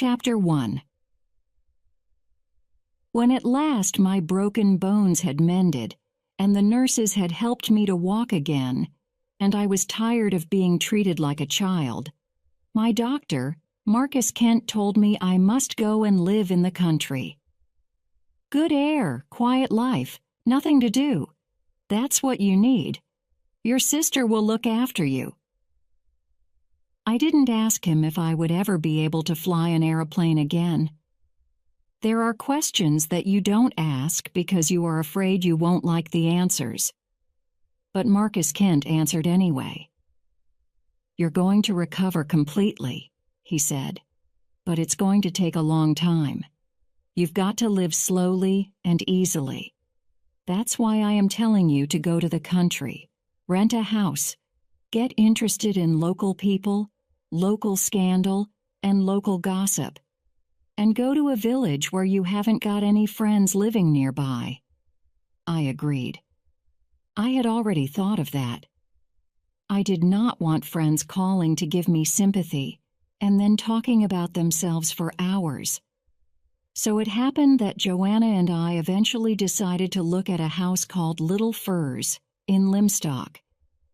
Chapter 1. When at last my broken bones had mended, and the nurses had helped me to walk again, and I was tired of being treated like a child, my doctor, Marcus Kent, told me I must go and live in the country. Good air, quiet life, nothing to do. That's what you need. Your sister will look after you. I didn't ask him if I would ever be able to fly an airplane again. There are questions that you don't ask because you are afraid you won't like the answers. But Marcus Kent answered anyway. You're going to recover completely, he said, but it's going to take a long time. You've got to live slowly and easily. That's why I am telling you to go to the country, rent a house, get interested in local people, local scandal, and local gossip, and go to a village where you haven't got any friends living nearby. I agreed. I had already thought of that. I did not want friends calling to give me sympathy and then talking about themselves for hours. So it happened that Joanna and I eventually decided to look at a house called Little Firs in Limstock,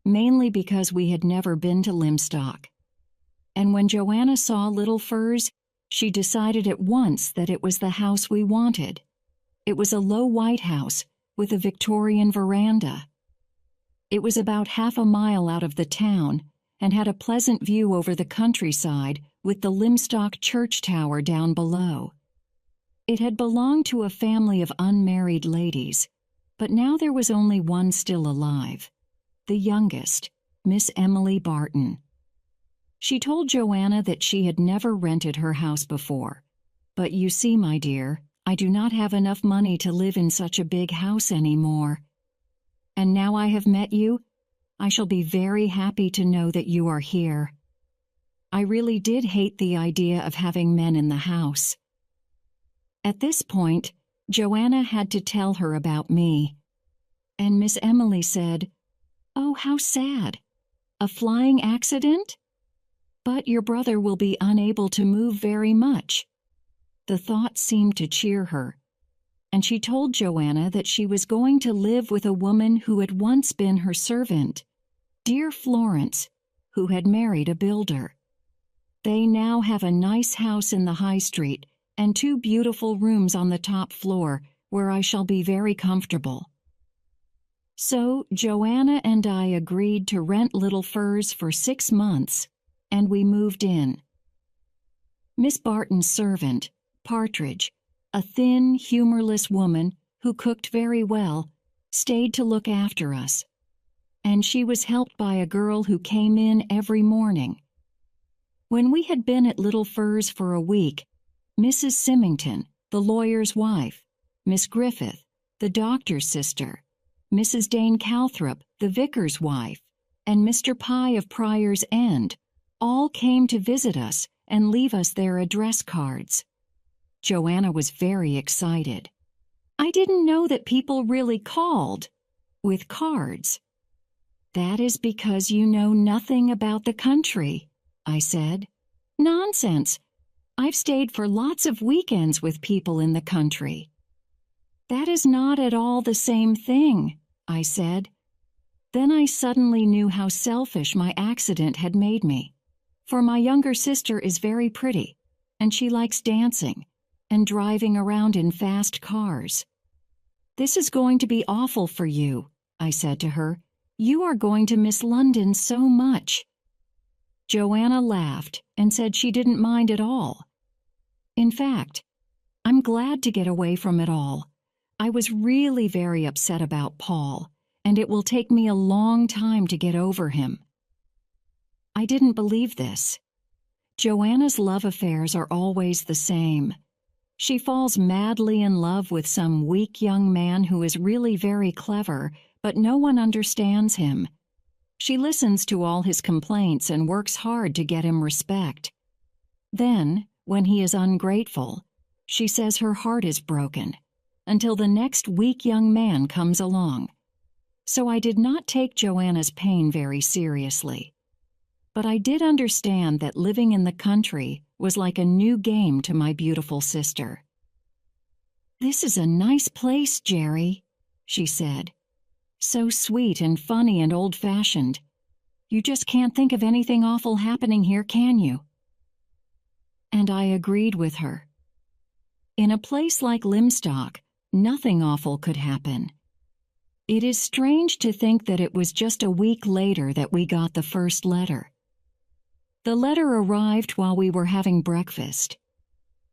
mainly because we had never been to Limstock. And when Joanna saw Little Firs, she decided at once that it was the house we wanted. It was a low white house with a Victorian veranda. It was about half a mile out of the town and had a pleasant view over the countryside with the Limstock church tower down below. It had belonged to a family of unmarried ladies, but now there was only one still alive, the youngest, Miss Emily Barton. She told Joanna that she had never rented her house before. But you see, my dear, I do not have enough money to live in such a big house anymore. And now I have met you, I shall be very happy to know that you are here. I really did hate the idea of having men in the house. At this point, Joanna had to tell her about me. And Miss Emily said, "Oh, how sad. A flying accident? But your brother will be unable to move very much." The thought seemed to cheer her, and she told Joanna that she was going to live with a woman who had once been her servant, dear Florence, who had married a builder. They now have a nice house in the high street and 2 beautiful rooms on the top floor where I shall be very comfortable. So Joanna and I agreed to rent Little Firs for 6 months, and we moved in. Miss Barton's servant, Partridge, a thin, humorless woman who cooked very well, stayed to look after us, and she was helped by a girl who came in every morning. When we had been at Little Firs for a week, Mrs. Symington, the lawyer's wife, Miss Griffith, the doctor's sister, Mrs. Dane Calthrop, the vicar's wife, and Mr. Pye of Prior's End all came to visit us and leave us their address cards. Joanna was very excited. I didn't know that people really called with cards. That is because you know nothing about the country, I said. Nonsense. I've stayed for lots of weekends with people in the country. That is not at all the same thing, I said. Then I suddenly knew how selfish my accident had made me. For my younger sister is very pretty, and she likes dancing and driving around in fast cars. This is going to be awful for you, I said to her. You are going to miss London so much. Joanna laughed and said she didn't mind at all. In fact, I'm glad to get away from it all. I was really very upset about Paul, and it will take me a long time to get over him. I didn't believe this. Joanna's love affairs are always the same. She falls madly in love with some weak young man who is really very clever, but no one understands him. She listens to all his complaints and works hard to get him respect. Then, when he is ungrateful, she says her heart is broken, until the next weak young man comes along. So I did not take Joanna's pain very seriously. But I did understand that living in the country was like a new game to my beautiful sister. "This is a nice place, Jerry," she said. "So sweet and funny and old-fashioned. You just can't think of anything awful happening here, can you?" And I agreed with her. In a place like Limstock, nothing awful could happen. It is strange to think that it was just a week later that we got the first letter. The letter arrived while we were having breakfast.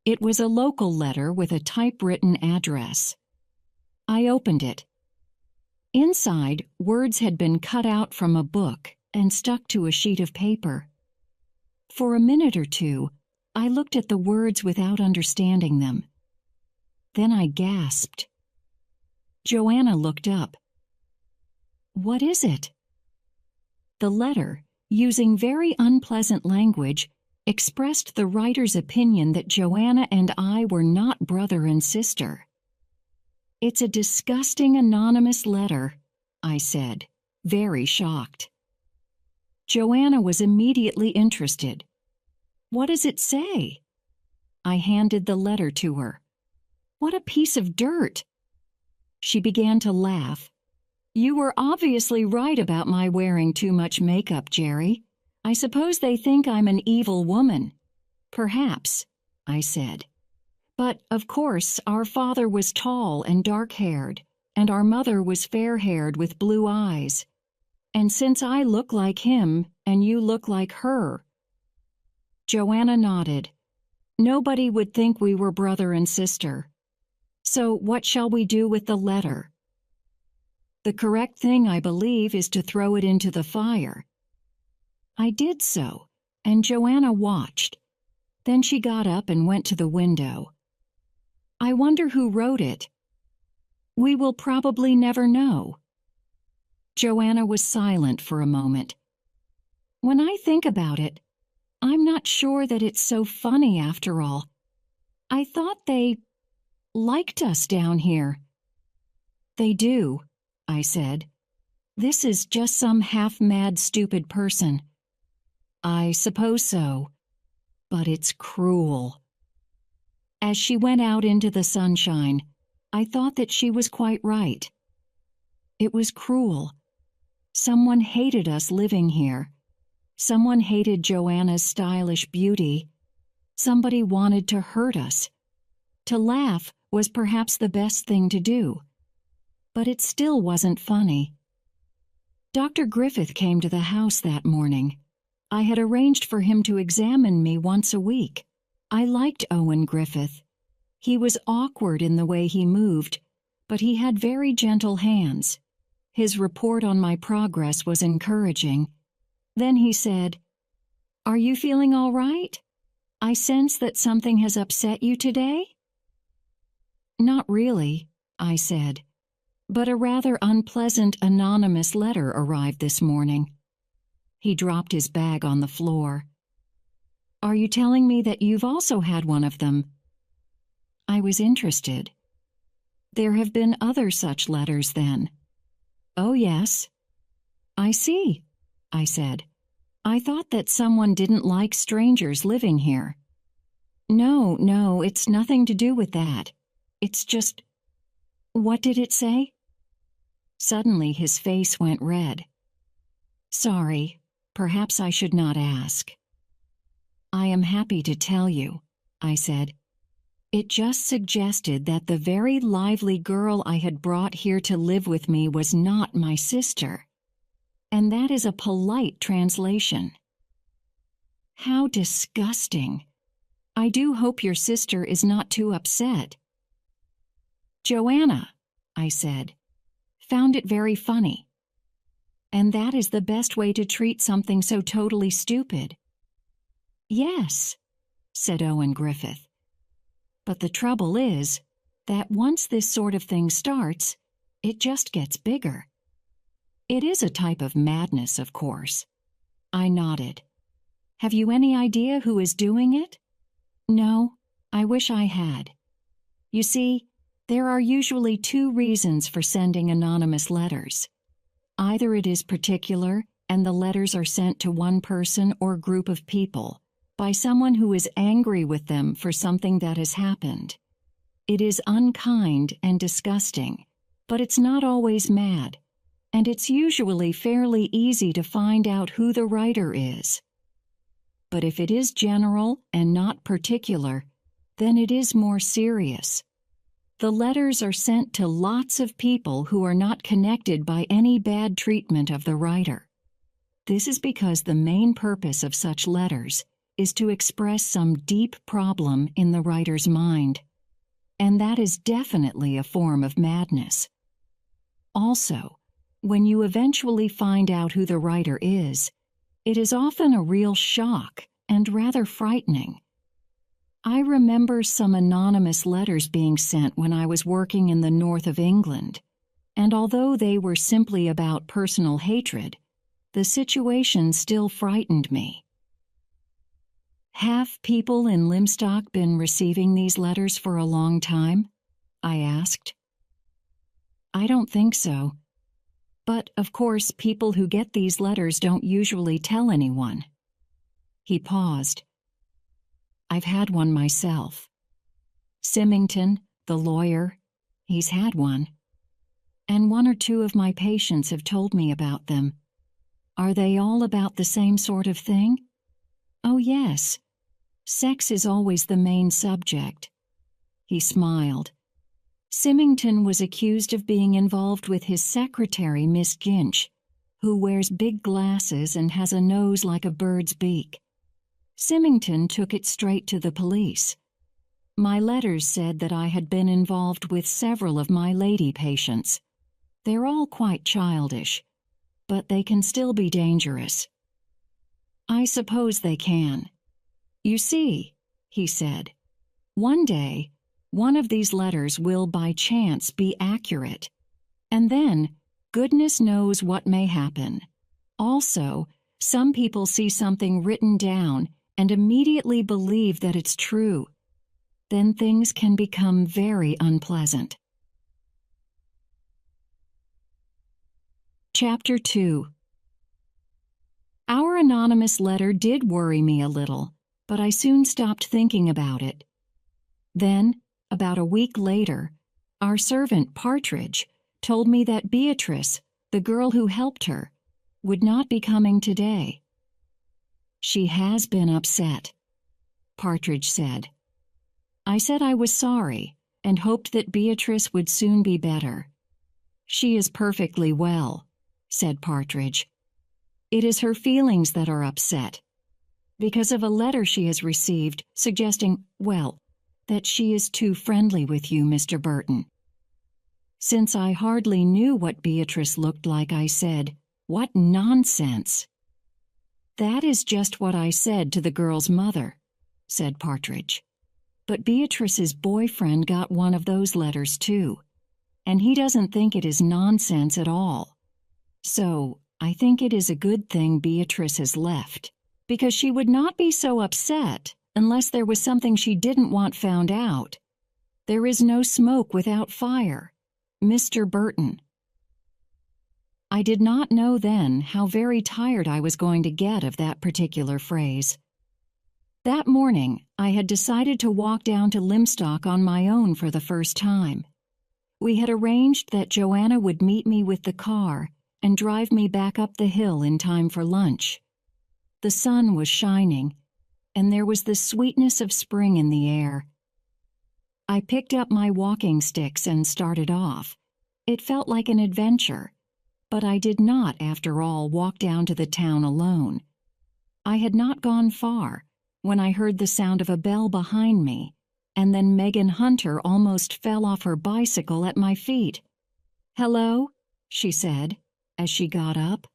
It was a local letter with a typewritten address. I opened it. Inside, words had been cut out from a book and stuck to a sheet of paper. For a minute or two, I looked at the words without understanding them. Then I gasped. Joanna looked up. "What is it?" The letter, using very unpleasant language, expressed the writer's opinion that Joanna and I were not brother and sister. "It's a disgusting anonymous letter," I said, very shocked. Joanna was immediately interested. "What does it say?" I handed the letter to her. "What a piece of dirt!" She began to laugh. "You were obviously right about my wearing too much makeup, Jerry. I suppose they think I'm an evil woman." "Perhaps," I said. "But, of course, our father was tall and dark-haired, and our mother was fair-haired with blue eyes. And since I look like him, and you look like her—" Joanna nodded. "Nobody would think we were brother and sister. So what shall we do with the letter?" "The correct thing, I believe, is to throw it into the fire." I did so, and Joanna watched. Then she got up and went to the window. "I wonder who wrote it." "We will probably never know." Joanna was silent for a moment. "When I think about it, I'm not sure that it's so funny after all. I thought they liked us down here." "They do," I said. "This is just some half-mad, stupid person." "I suppose so. But it's cruel." As she went out into the sunshine, I thought that she was quite right. It was cruel. Someone hated us living here. Someone hated Joanna's stylish beauty. Somebody wanted to hurt us. To laugh was perhaps the best thing to do. But it still wasn't funny. Dr. Griffith came to the house that morning. I had arranged for him to examine me once a week. I liked Owen Griffith. He was awkward in the way he moved, but he had very gentle hands. His report on my progress was encouraging. Then he said, "Are you feeling all right? I sense that something has upset you today?" "Not really," I said, "but a rather unpleasant anonymous letter arrived this morning." He dropped his bag on the floor. "Are you telling me that you've also had one of them?" I was interested. "There have been other such letters, then?" "Oh, yes." "I see," I said. "I thought that someone didn't like strangers living here." No, it's nothing to do with that. It's just—" "What did it say?" Suddenly his face went red. "Sorry, perhaps I should not ask." "I am happy to tell you," I said. "It just suggested that the very lively girl I had brought here to live with me was not my sister. And that is a polite translation." "How disgusting. I do hope your sister is not too upset." "Joanna," I said, "found it very funny. And that is the best way to treat something so totally stupid." "Yes," said Owen Griffith. "But the trouble is that once this sort of thing starts, it just gets bigger. It is a type of madness, of course." I nodded. "Have you any idea who is doing it?" "No, I wish I had. You see, there are usually two reasons for sending anonymous letters. Either it is particular and the letters are sent to one person or group of people, by someone who is angry with them for something that has happened. It is unkind and disgusting, but it's not always mad, and it's usually fairly easy to find out who the writer is. But if it is general and not particular, then it is more serious. The letters are sent to lots of people who are not connected by any bad treatment of the writer. This is because the main purpose of such letters is to express some deep problem in the writer's mind, and that is definitely a form of madness. Also, when you eventually find out who the writer is, it is often a real shock and rather frightening. I remember some anonymous letters being sent when I was working in the north of England, and although they were simply about personal hatred, the situation still frightened me. Have people in Limstock been receiving these letters for a long time? I asked. I don't think so. But, of course, people who get these letters don't usually tell anyone. He paused. I've had one myself. Symington, the lawyer, he's had one. And one or two of my patients have told me about them. Are they all about the same sort of thing? Oh, yes. Sex is always the main subject. He smiled. Symington was accused of being involved with his secretary, Miss Ginch, who wears big glasses and has a nose like a bird's beak. Symington took it straight to the police. My letters said that I had been involved with several of my lady patients. They're all quite childish, but they can still be dangerous. I suppose they can. You see, he said, one day, one of these letters will by chance be accurate, and then goodness knows what may happen. Also, some people see something written down and immediately believe that it's true. Then things can become very unpleasant. Chapter 2. Our anonymous letter did worry me a little, but I soon stopped thinking about it. Then, about a week later, our servant Partridge told me that Beatrice, the girl who helped her, would not be coming today. She has been upset, Partridge said. I said I was sorry and hoped that Beatrice would soon be better. She is perfectly well, said Partridge. It is her feelings that are upset, because of a letter she has received suggesting, well, that she is too friendly with you, Mr. Burton. Since I hardly knew what Beatrice looked like, I said, "What nonsense!" "That is just what I said to the girl's mother," said Partridge. "But Beatrice's boyfriend got one of those letters too, and he doesn't think it is nonsense at all. So I think it is a good thing Beatrice has left, because she would not be so upset unless there was something she didn't want found out. There is no smoke without fire. Mr. Burton." I did not know then how very tired I was going to get of that particular phrase. That morning, I had decided to walk down to Limstock on my own for the first time. We had arranged that Joanna would meet me with the car and drive me back up the hill in time for lunch. The sun was shining, and there was the sweetness of spring in the air. I picked up my walking sticks and started off. It felt like an adventure, but I did not, after all, walk down to the town alone. I had not gone far when I heard the sound of a bell behind me, and then Megan Hunter almost fell off her bicycle at my feet. "Hello," she said, as she got up.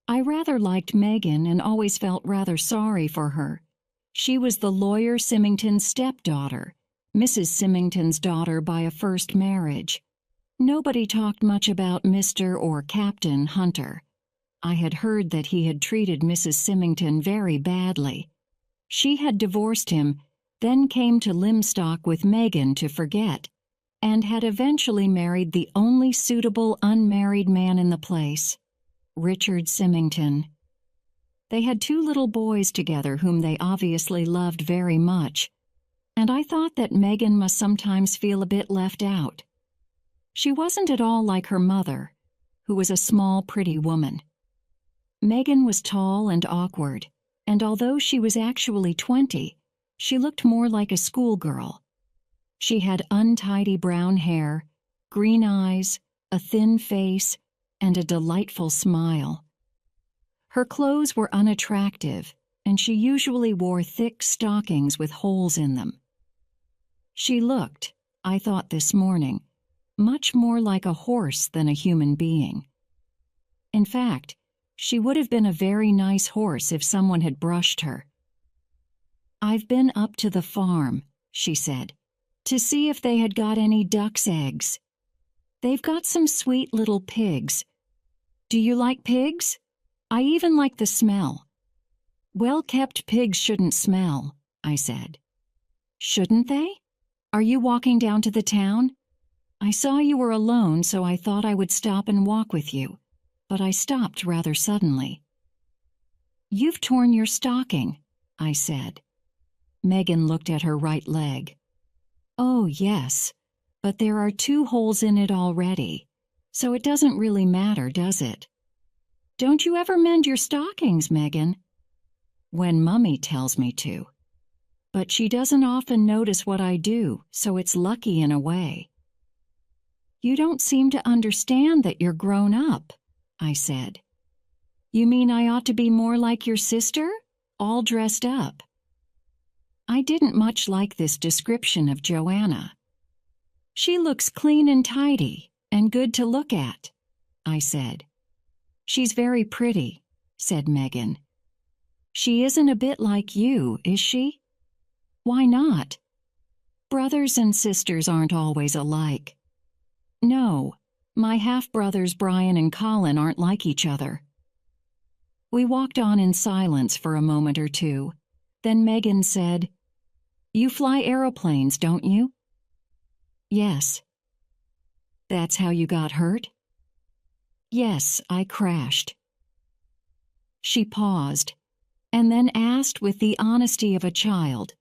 I rather liked Megan and always felt rather sorry for her. She was the lawyer Symington's stepdaughter, Mrs. Symington's daughter by a first marriage. Nobody talked much about Mr. or Captain Hunter. I had heard that he had treated Mrs. Symington very badly. She had divorced him, then came to Limstock with Megan to forget, and had eventually married the only suitable unmarried man in the place, Richard Symington. They had 2 little boys together whom they obviously loved very much, and I thought that Megan must sometimes feel a bit left out. She wasn't at all like her mother, who was a small, pretty woman. Megan was tall and awkward, and although she was actually 20, she looked more like a schoolgirl. She had untidy brown hair, green eyes, a thin face, and a delightful smile. Her clothes were unattractive, and she usually wore thick stockings with holes in them. She looked, I thought this morning, much more like a horse than a human being. In fact, she would have been a very nice horse if someone had brushed her. "I've been up to the farm," she said, "to see if they had got any duck's eggs. They've got some sweet little pigs. Do you like pigs? I even like the smell." "Well-kept pigs shouldn't smell," I said. "Shouldn't they? Are you walking down to the town? I saw you were alone, so I thought I would stop and walk with you, but I stopped rather suddenly." "You've torn your stocking," I said. Megan looked at her right leg. "Oh, yes, but there are 2 holes in it already, so it doesn't really matter, does it?" "Don't you ever mend your stockings, Megan?" "When Mummy tells me to. But she doesn't often notice what I do, so it's lucky in a way." "You don't seem to understand that you're grown up," I said. "You mean I ought to be more like your sister, all dressed up?" I didn't much like this description of Joanna. "She looks clean and tidy and good to look at," I said. "She's very pretty," said Megan. "She isn't a bit like you, is she?" "Why not?" "Brothers and sisters aren't always alike." "No, my half-brothers Brian and Colin aren't like each other." We walked on in silence for a moment or two. Then Megan said, "You fly aeroplanes, don't you?" "Yes." "That's how you got hurt?" "Yes, I crashed." She paused, and then asked with the honesty of a child,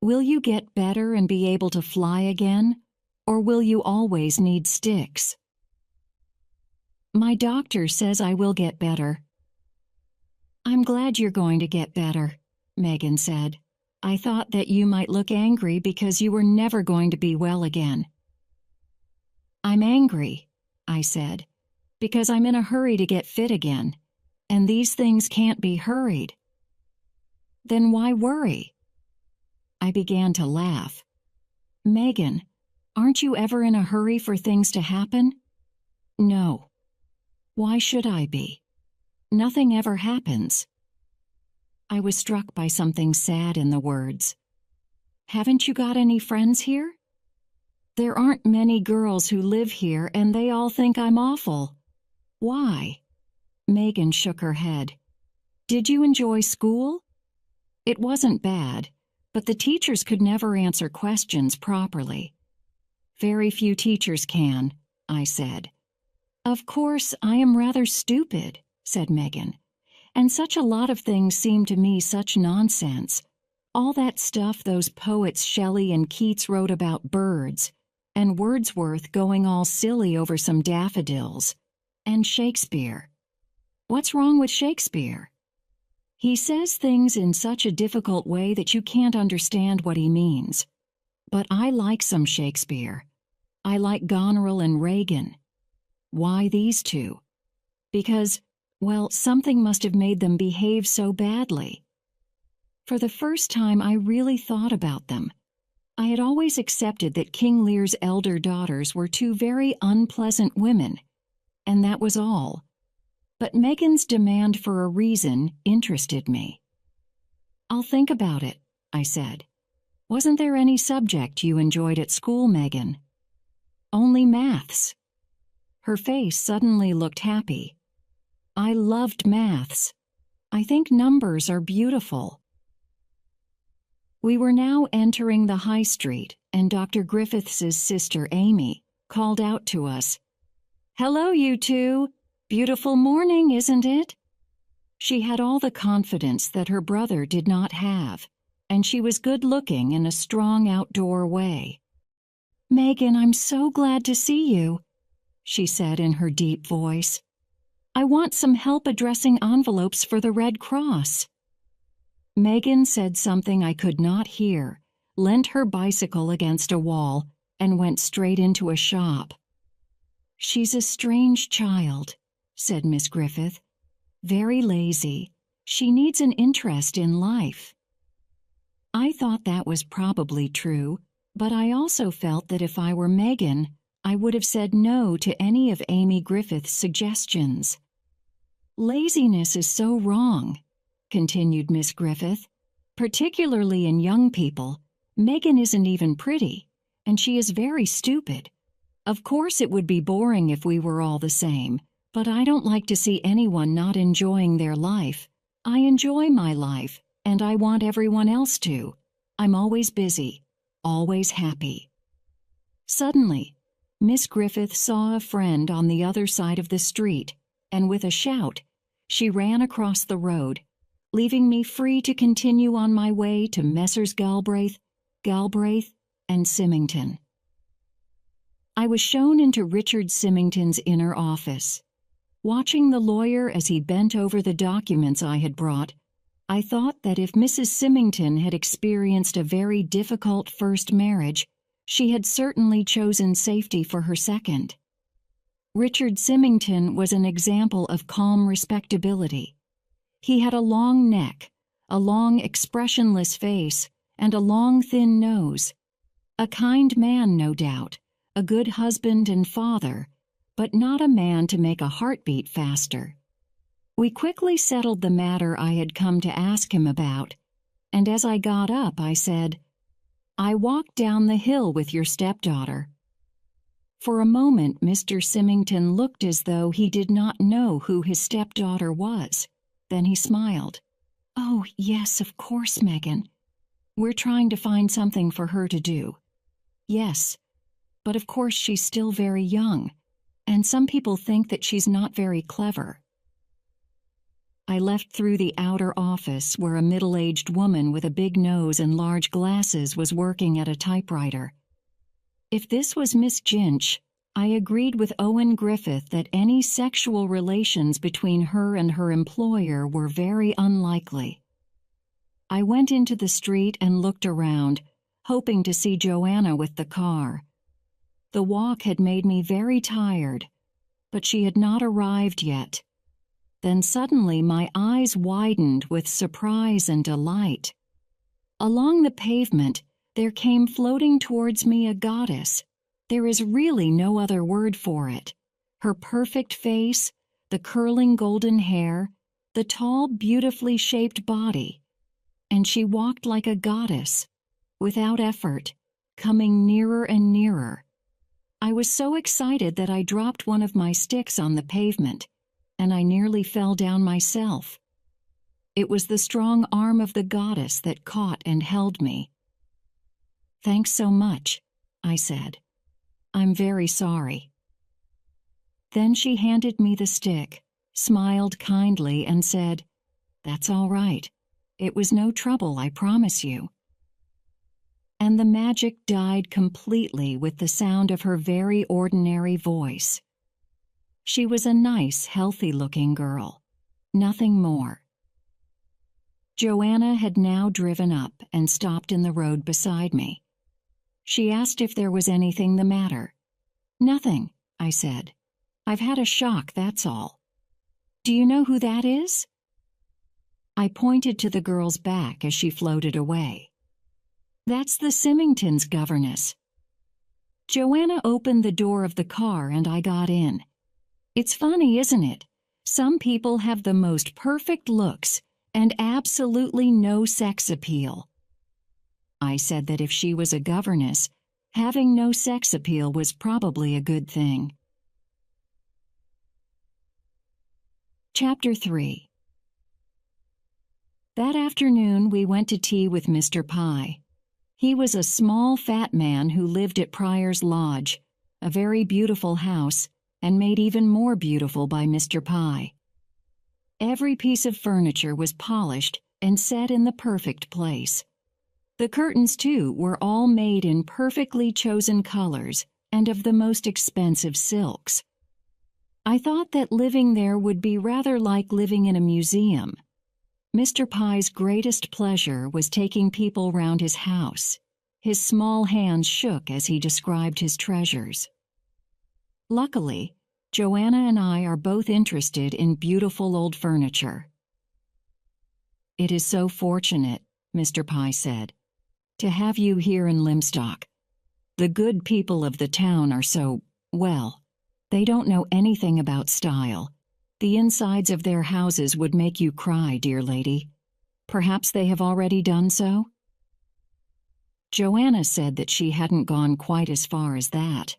"Will you get better and be able to fly again, or will you always need sticks?" "My doctor says I will get better." "I'm glad you're going to get better," Megan said. "I thought that you might look angry because you were never going to be well again." "I'm angry," I said, "because I'm in a hurry to get fit again, and these things can't be hurried." "Then why worry?" I began to laugh. "Megan, aren't you ever in a hurry for things to happen?" "No." "Why should I be? Nothing ever happens." I was struck by something sad in the words. "Haven't you got any friends here?" "There aren't many girls who live here, and they all think I'm awful." "Why?" Megan shook her head. "Did you enjoy school?" "It wasn't bad, but the teachers could never answer questions properly." "Very few teachers can," I said. "Of course, I am rather stupid," said Megan. "And such a lot of things seem to me such nonsense. All that stuff those poets Shelley and Keats wrote about birds, and Wordsworth going all silly over some daffodils, and Shakespeare. What's wrong with Shakespeare? He says things in such a difficult way that you can't understand what he means. But I like some Shakespeare. I like Goneril and Regan. Why these 2? Because, well, something must have made them behave so badly." For the first time, I really thought about them. I had always accepted that King Lear's elder daughters were 2 very unpleasant women, and that was all. But Megan's demand for a reason interested me. "I'll think about it," I said. "Wasn't there any subject you enjoyed at school, Megan?" "Only maths." Her face suddenly looked happy. "I loved maths. I think numbers are beautiful." We were now entering the high street, and Dr. Griffiths's sister, Amy, called out to us, "Hello, you 2. Beautiful morning, isn't it?" She had all the confidence that her brother did not have, and she was good-looking in a strong outdoor way. "Megan, I'm so glad to see you," she said in her deep voice. "I want some help addressing envelopes for the Red Cross." Megan said something I could not hear, leant her bicycle against a wall, and went straight into a shop. "She's a strange child," said Miss Griffith. "Very lazy. She needs an interest in life." I thought that was probably true, but I also felt that if I were Megan, I would have said no to any of Amy Griffith's suggestions. "Laziness is so wrong," continued Miss Griffith. "Particularly in young people. Megan isn't even pretty, and she is very stupid. Of course it would be boring if we were all the same, but I don't like to see anyone not enjoying their life. I enjoy my life, and I want everyone else to. I'm always busy, always happy." Suddenly, Miss Griffith saw a friend on the other side of the street, and with a shout, she ran across the road, leaving me free to continue on my way to Messrs. Galbraith, and Symington. I was shown into Richard Symington's inner office. Watching the lawyer as he bent over the documents I had brought, I thought that if Mrs. Symington had experienced a very difficult first marriage, she had certainly chosen safety for her second. Richard Symington was an example of calm respectability. He had a long neck, a long expressionless face, and a long thin nose. A kind man, no doubt, a good husband and father, but not a man to make a heartbeat faster. We quickly settled the matter I had come to ask him about, and as I got up, I said, "I walked down the hill with your stepdaughter." For a moment, Mr. Symington looked as though he did not know who his stepdaughter was. Then he smiled. "Oh, yes, of course, Megan. We're trying to find something for her to do. Yes, but of course she's still very young, and some people think that she's not very clever." I left through the outer office where a middle-aged woman with a big nose and large glasses was working at a typewriter. If this was Miss Jinch, I agreed with Owen Griffith that any sexual relations between her and her employer were very unlikely. I went into the street and looked around, hoping to see Joanna with the car. The walk had made me very tired, but she had not arrived yet. Then suddenly my eyes widened with surprise and delight. Along the pavement, there came floating towards me a goddess. There is really no other word for it. Her perfect face, the curling golden hair, the tall, beautifully shaped body. And she walked like a goddess, without effort, coming nearer and nearer. I was so excited that I dropped one of my sticks on the pavement, and I nearly fell down myself. It was the strong arm of the goddess that caught and held me. "Thanks so much," I said. "I'm very sorry." Then she handed me the stick, smiled kindly, and said, "That's all right. It was no trouble, I promise you." And the magic died completely with the sound of her very ordinary voice. She was a nice, healthy-looking girl. Nothing more. Joanna had now driven up and stopped in the road beside me. She asked if there was anything the matter. "Nothing," I said. "I've had a shock, that's all." "Do you know who that is?" I pointed to the girl's back as she floated away. "That's the Symingtons' governess." Joanna opened the door of the car and I got in. It's funny, isn't it? Some people have the most perfect looks and absolutely no sex appeal. I said that if she was a governess, having no sex appeal was probably a good thing. Chapter 3. That afternoon we went to tea with Mr. Pye. He was a small, fat man who lived at Pryor's Lodge, a very beautiful house, and made even more beautiful by Mr. Pye. Every piece of furniture was polished and set in the perfect place. The curtains, too, were all made in perfectly chosen colors and of the most expensive silks. I thought that living there would be rather like living in a museum. Mr. Pye's greatest pleasure was taking people round his house. His small hands shook as he described his treasures. Luckily, Joanna and I are both interested in beautiful old furniture. "It is so fortunate," Mr. Pye said, "to have you here in Limstock. The good people of the town are so, well, they don't know anything about style. The insides of their houses would make you cry, dear lady. Perhaps they have already done so?" Joanna said that she hadn't gone quite as far as that.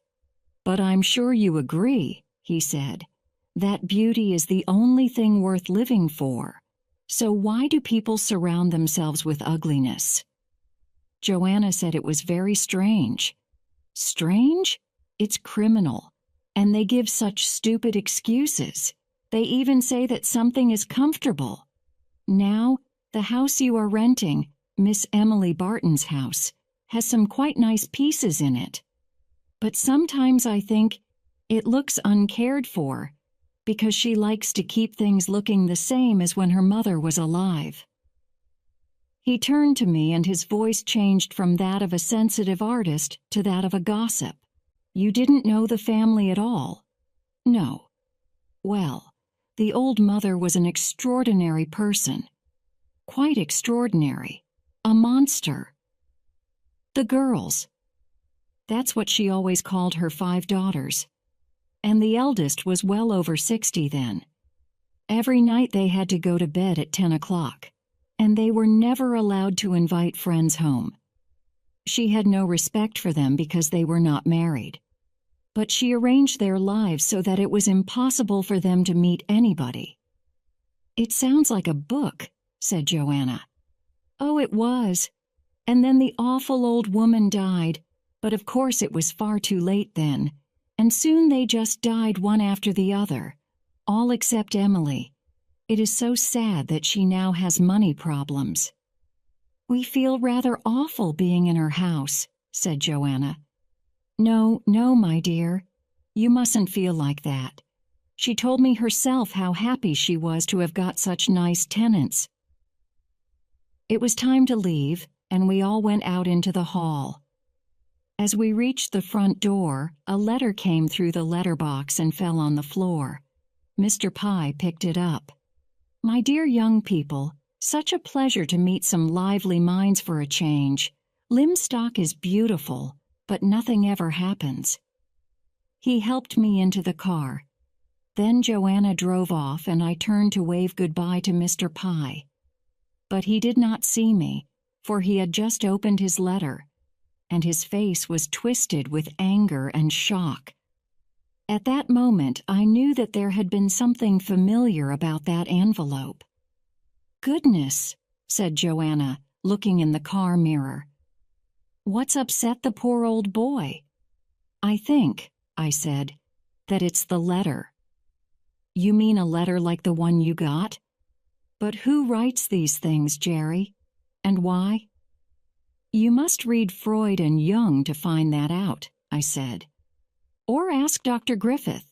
"But I'm sure you agree," he said, "that beauty is the only thing worth living for. So why do people surround themselves with ugliness?" Joanna said it was very strange. Strange? It's criminal. And they give such stupid excuses. They even say that something is comfortable. Now, the house you are renting, Miss Emily Barton's house, has some quite nice pieces in it. But sometimes I think it looks uncared for because she likes to keep things looking the same as when her mother was alive. He turned to me and his voice changed from that of a sensitive artist to that of a gossip. "You didn't know the family at all?" "No." "Well, the old mother was an extraordinary person. Quite extraordinary. A monster. The girls. That's what she always called her 5 daughters. And the eldest was well over 60 then. Every night they had to go to bed at 10 o'clock, and they were never allowed to invite friends home. She had no respect for them because they were not married. But she arranged their lives so that it was impossible for them to meet anybody." "It sounds like a book," said Joanna. "Oh, it was. And then the awful old woman died, but of course it was far too late then, and soon they just died one after the other, all except Emily. It is so sad that she now has money problems." "We feel rather awful being in her house," said Joanna. "No, no, my dear. You mustn't feel like that. She told me herself how happy she was to have got such nice tenants." It was time to leave, and we all went out into the hall. As we reached the front door, a letter came through the letterbox and fell on the floor. Mr. Pye picked it up. "My dear young people, such a pleasure to meet some lively minds for a change. Limstock is beautiful, but nothing ever happens." He helped me into the car. Then Joanna drove off and I turned to wave goodbye to Mr. Pye. But he did not see me, for he had just opened his letter, and his face was twisted with anger and shock. At that moment I knew that there had been something familiar about that envelope. "Goodness," said Joanna, looking in the car mirror. "What's upset the poor old boy?" "I think," I said, "that it's the letter." "You mean a letter like the one you got? But who writes these things, Jerry? And why?" "You must read Freud and Jung to find that out," I said. "Or ask Dr. Griffith."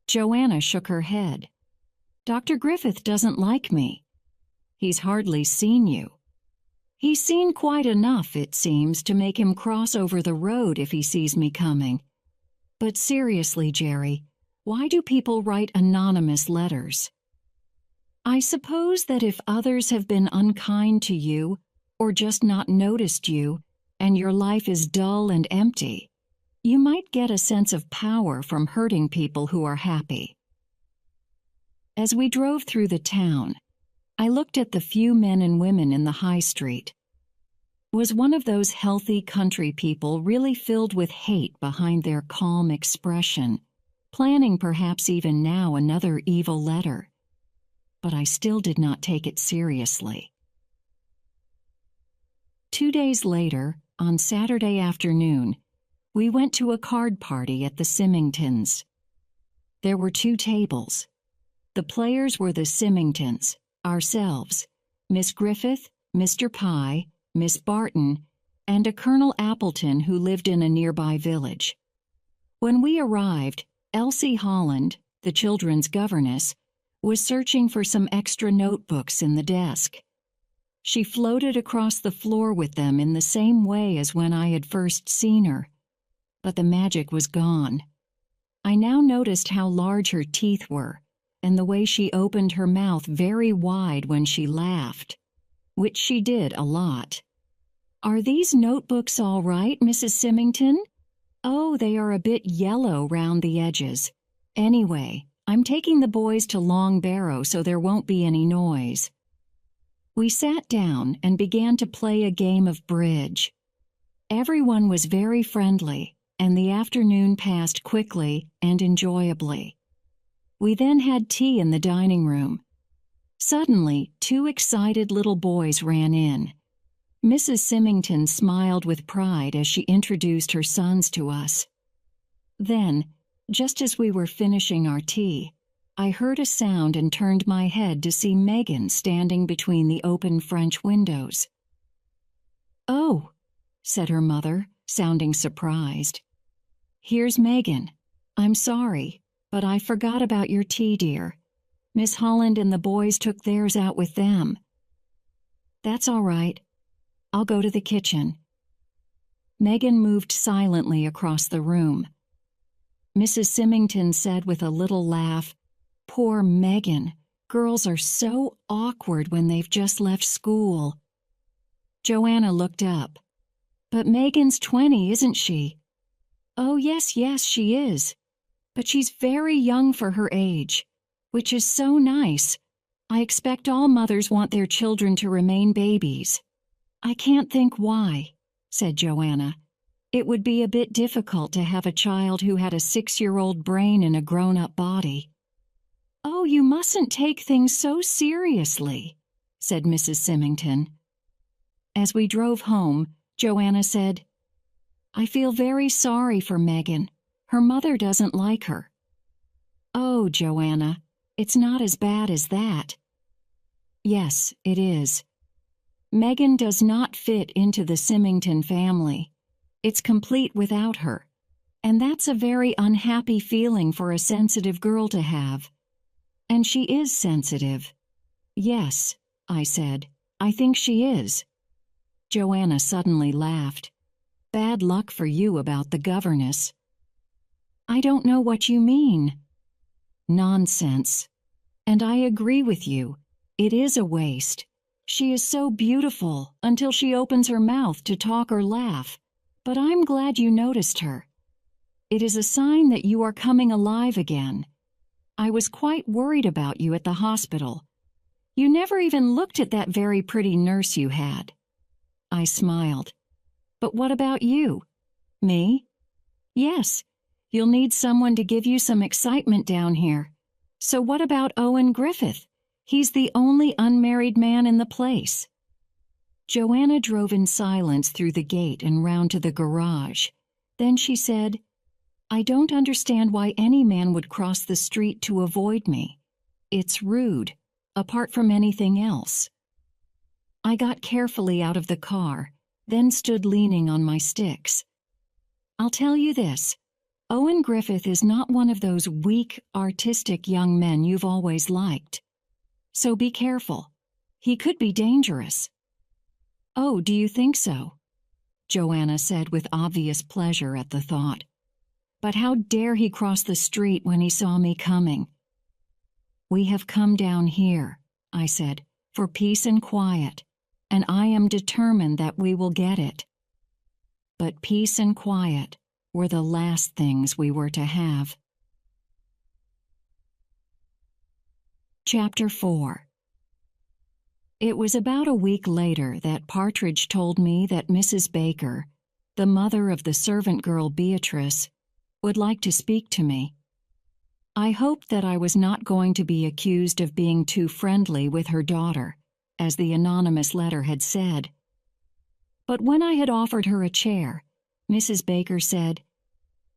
Joanna shook her head. "Dr. Griffith doesn't like me. He's hardly seen you. He's seen quite enough, it seems, to make him cross over the road if he sees me coming. But seriously, Jerry, why do people write anonymous letters?" "I suppose that if others have been unkind to you, or just not noticed you, and your life is dull and empty, you might get a sense of power from hurting people who are happy." As we drove through the town, I looked at the few men and women in the high street. Was one of those healthy country people really filled with hate behind their calm expression, planning perhaps even now another evil letter? But I still did not take it seriously. 2 days later, on Saturday afternoon, we went to a card party at the Symingtons. There were 2 tables. The players were the Symingtons, ourselves, Miss Griffith, Mr. Pye, Miss Barton, and a Colonel Appleton who lived in a nearby village. When we arrived, Elsie Holland, the children's governess, was searching for some extra notebooks in the desk. She floated across the floor with them in the same way as when I had first seen her, but the magic was gone. I now noticed how large her teeth were, and the way she opened her mouth very wide when she laughed, which she did a lot. "Are these notebooks all right, Mrs. Symington?" "Oh, they are a bit yellow round the edges. Anyway, I'm taking the boys to Long Barrow so there won't be any noise." We sat down and began to play a game of bridge. Everyone was very friendly, and the afternoon passed quickly and enjoyably. We then had tea in the dining room. Suddenly, 2 excited little boys ran in. Mrs. Symington smiled with pride as she introduced her sons to us. Then, just as we were finishing our tea, I heard a sound and turned my head to see Megan standing between the open French windows. "Oh," said her mother, sounding surprised. "Here's Megan. I'm sorry, but I forgot about your tea, dear. Miss Holland and the boys took theirs out with them." "That's all right. I'll go to the kitchen." Megan moved silently across the room. Mrs. Symington said with a little laugh, "Poor Megan. Girls are so awkward when they've just left school." Joanna looked up. "But Megan's 20, isn't she?" "Oh, yes, she is. But she's very young for her age, which is so nice. I expect all mothers want their children to remain babies." "I can't think why," said Joanna. "It would be a bit difficult to have a child who had a 6-year-old brain in a grown-up body." "Oh, you mustn't take things so seriously," said Mrs. Symington. As we drove home, Joanna said, "I feel very sorry for Megan. Her mother doesn't like her." "Oh, Joanna, it's not as bad as that." "Yes, it is. Megan does not fit into the Symington family. It's complete without her, and that's a very unhappy feeling for a sensitive girl to have. And she is sensitive." "Yes," I said, "I think she is." Joanna suddenly laughed. "Bad luck for you about the governess." "I don't know what you mean." "Nonsense. And I agree with you. It is a waste. She is so beautiful until she opens her mouth to talk or laugh. But I'm glad you noticed her. It is a sign that you are coming alive again. I was quite worried about you at the hospital. You never even looked at that very pretty nurse you had." I smiled. "But what about you?" "Me?" "Yes. You'll need someone to give you some excitement down here. So what about Owen Griffith? He's the only unmarried man in the place." Joanna drove in silence through the gate and round to the garage. Then she said, "I don't understand why any man would cross the street to avoid me. It's rude, apart from anything else." I got carefully out of the car, then stood leaning on my sticks. "I'll tell you this. Owen Griffith is not one of those weak, artistic young men you've always liked. So be careful. He could be dangerous." "Oh, do you think so?" Joanna said with obvious pleasure at the thought. "But how dare he cross the street when he saw me coming?" "We have come down here," I said, "for peace and quiet, and I am determined that we will get it." But peace and quiet were the last things we were to have. Chapter 4. It was about a week later that Partridge told me that Mrs. Baker, the mother of the servant girl Beatrice, would like to speak to me. I hoped that I was not going to be accused of being too friendly with her daughter, as the anonymous letter had said. But when I had offered her a chair, Mrs. Baker said,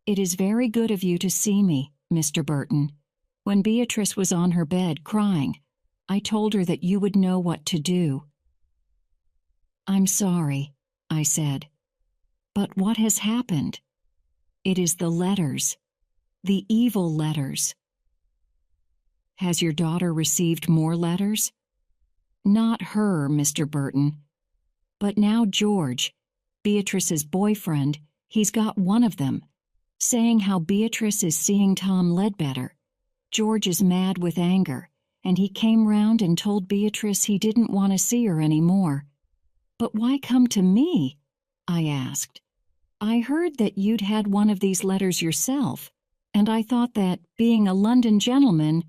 "It is very good of you to see me, Mr. Burton. When Beatrice was on her bed crying, I told her that you would know what to do." "I'm sorry," I said. "But what has happened?" "It is the letters. The evil letters." "Has your daughter received more letters?" "Not her, Mr. Burton. But now George, Beatrice's boyfriend, he's got one of them, saying how Beatrice is seeing Tom Ledbetter. George is mad with anger, and he came round and told Beatrice he didn't want to see her anymore." "But why come to me?" I asked. "I heard that you'd had one of these letters yourself, and I thought that, being a London gentleman,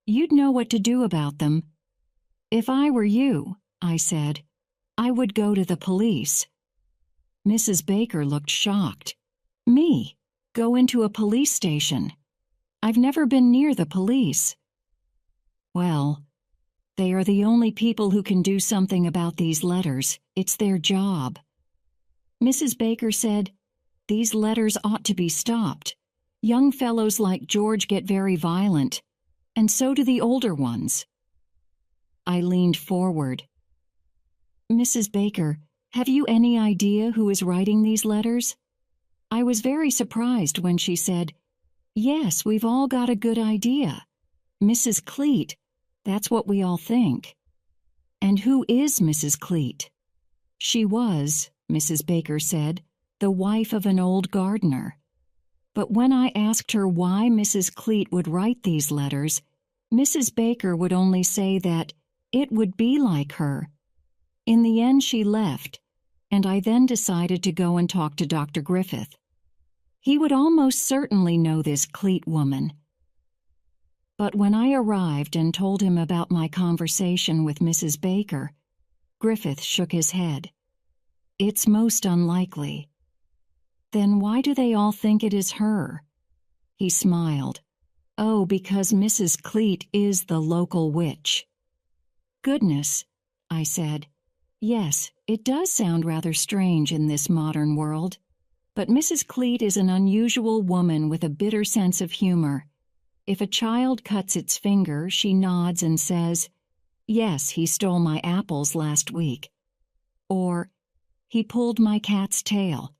you'd know what to do about them." "If I were you," I said, "I would go to the police." Mrs. Baker looked shocked. "Me? Go into a police station? I've never been near the police." "Well, they are the only people who can do something about these letters. It's their job." Mrs. Baker said, "These letters ought to be stopped. Young fellows like George get very violent, and so do the older ones." I leaned forward. "Mrs. Baker, have you any idea who is writing these letters?" I was very surprised when she said, "Yes, we've all got a good idea. Mrs. Cleet, that's what we all think." "And who is Mrs. Cleet?" "She was," Mrs. Baker said, "the wife of an old gardener." But when I asked her why Mrs. Cleet would write these letters, Mrs. Baker would only say that it would be like her. In the end she left, and I then decided to go and talk to Dr. Griffith. He would almost certainly know this Cleet woman. But when I arrived and told him about my conversation with Mrs. Baker, Griffith shook his head. "It's most unlikely." "Then why do they all think it is her?" He smiled. "Oh, because Mrs. Cleet is the local witch." "Goodness," I said. "Yes, it does sound rather strange in this modern world. But Mrs. Cleet is an unusual woman with a bitter sense of humor. If a child cuts its finger, she nods and says, 'Yes, he stole my apples last week.' Or, 'He pulled my cat's tail.'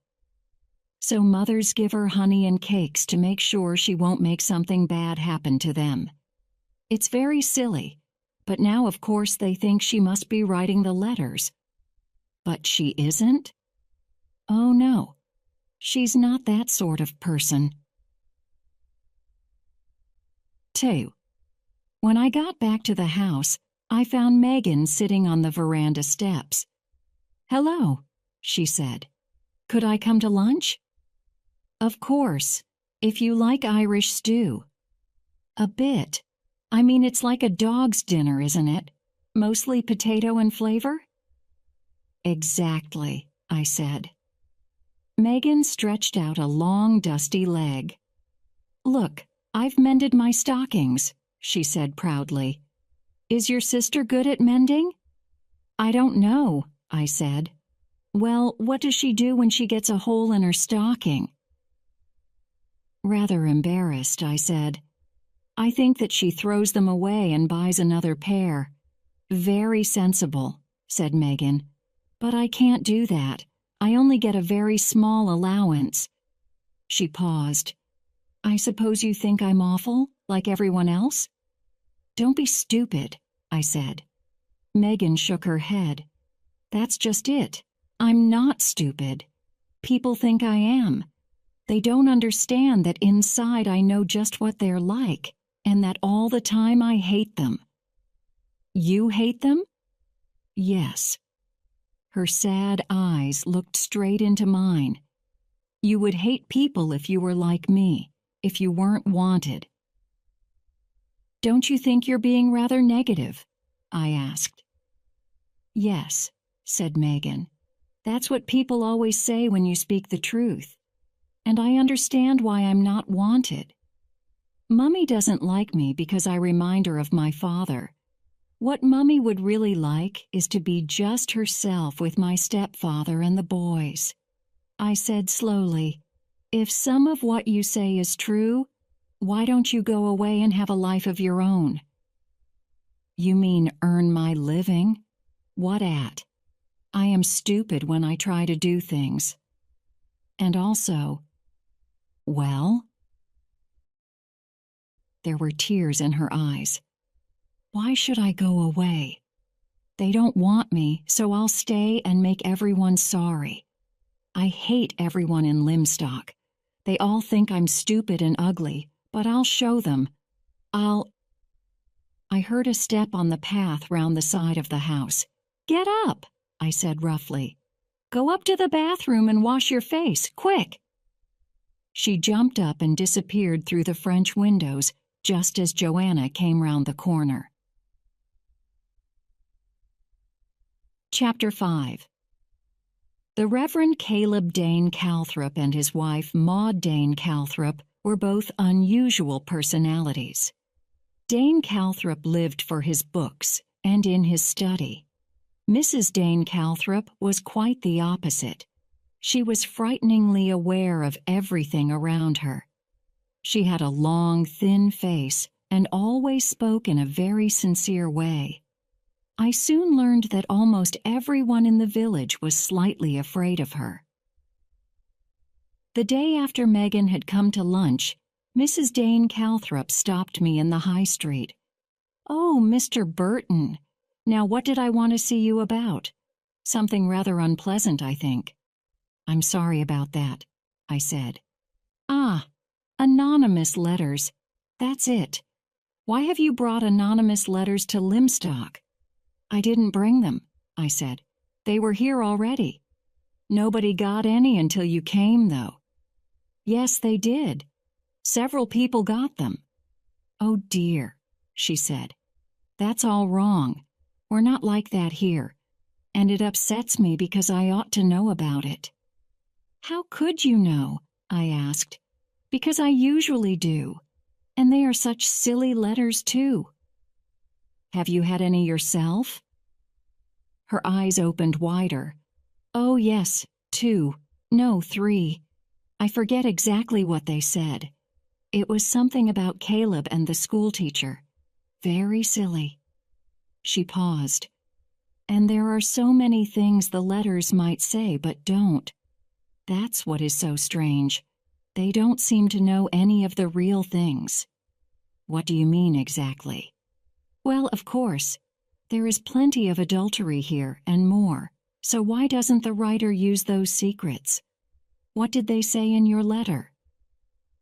So mothers give her honey and cakes to make sure she won't make something bad happen to them. It's very silly, but now of course they think she must be writing the letters." "But she isn't?" "Oh no, she's not that sort of person." 2. When I got back to the house, I found Megan sitting on the veranda steps. "Hello," she said. "Could I come to lunch?" "Of course, if you like Irish stew." "A bit. I mean, it's like a dog's dinner, isn't it? Mostly potato and flavor?" "Exactly," I said. Megan stretched out a long, dusty leg. "Look, I've mended my stockings," she said proudly. "Is your sister good at mending?" "I don't know," I said. "Well, what does she do when she gets a hole in her stocking?" Rather embarrassed, I said, "I think that she throws them away and buys another pair." "Very sensible," said Megan. "But I can't do that. I only get a very small allowance." She paused. "I suppose you think I'm awful, like everyone else?" "Don't be stupid," I said. Megan shook her head. "That's just it. I'm not stupid. People think I am. They don't understand that inside I know just what they're like, and that all the time I hate them." "You hate them?" "Yes." Her sad eyes looked straight into mine. "You would hate people if you were like me, if you weren't wanted." "Don't you think you're being rather negative?" I asked. "Yes," said Megan. "That's what people always say when you speak the truth. And I understand why I'm not wanted. Mummy doesn't like me because I remind her of my father. What Mummy would really like is to be just herself with my stepfather and the boys." I said slowly, "If some of what you say is true, Why don't you go away and have a life of your own?" "You mean earn my living? What at? I am stupid when I try to do things. And also, well?" There were tears in her eyes. "Why should I go away? They don't want me, so I'll stay and make everyone sorry. I hate everyone in Limstock. They all think I'm stupid and ugly, but I'll show them. I heard a step on the path round the side of the house. "Get up," I said roughly. "Go up to the bathroom and wash your face, quick." She jumped up and disappeared through the French windows just as Joanna came round the corner. Chapter 5. The Reverend Caleb Dane Calthrop and his wife Maud Dane Calthrop were both unusual personalities. Dane Calthrop lived for his books and in his study. Mrs. Dane Calthrop was quite the opposite. She was frighteningly aware of everything around her. She had a long, thin face and always spoke in a very sincere way. I soon learned that almost everyone in the village was slightly afraid of her. The day after Megan had come to lunch, Mrs. Dane Calthrop stopped me in the high street. "Oh, Mr. Burton. Now what did I want to see you about? Something rather unpleasant, I think." "I'm sorry about that," I said. "Ah, anonymous letters. That's it. Why have you brought anonymous letters to Limstock?" "I didn't bring them," I said. "They were here already." "Nobody got any until you came, though." "Yes, they did. Several people got them." "Oh dear," she said. "That's all wrong. We're not like that here, and it upsets me because I ought to know about it." "How could you know?" I asked. "Because I usually do, and they are such silly letters, too." "Have you had any yourself?" Her eyes opened wider. "Oh, yes, 2. No, 3. I forget exactly what they said. It was something about Caleb and the schoolteacher. Very silly." She paused. "And there are so many things the letters might say but don't. That's what is so strange. They don't seem to know any of the real things." "What do you mean exactly?" "Well, of course, there is plenty of adultery here and more, so why doesn't the writer use those secrets? What did they say in your letter?"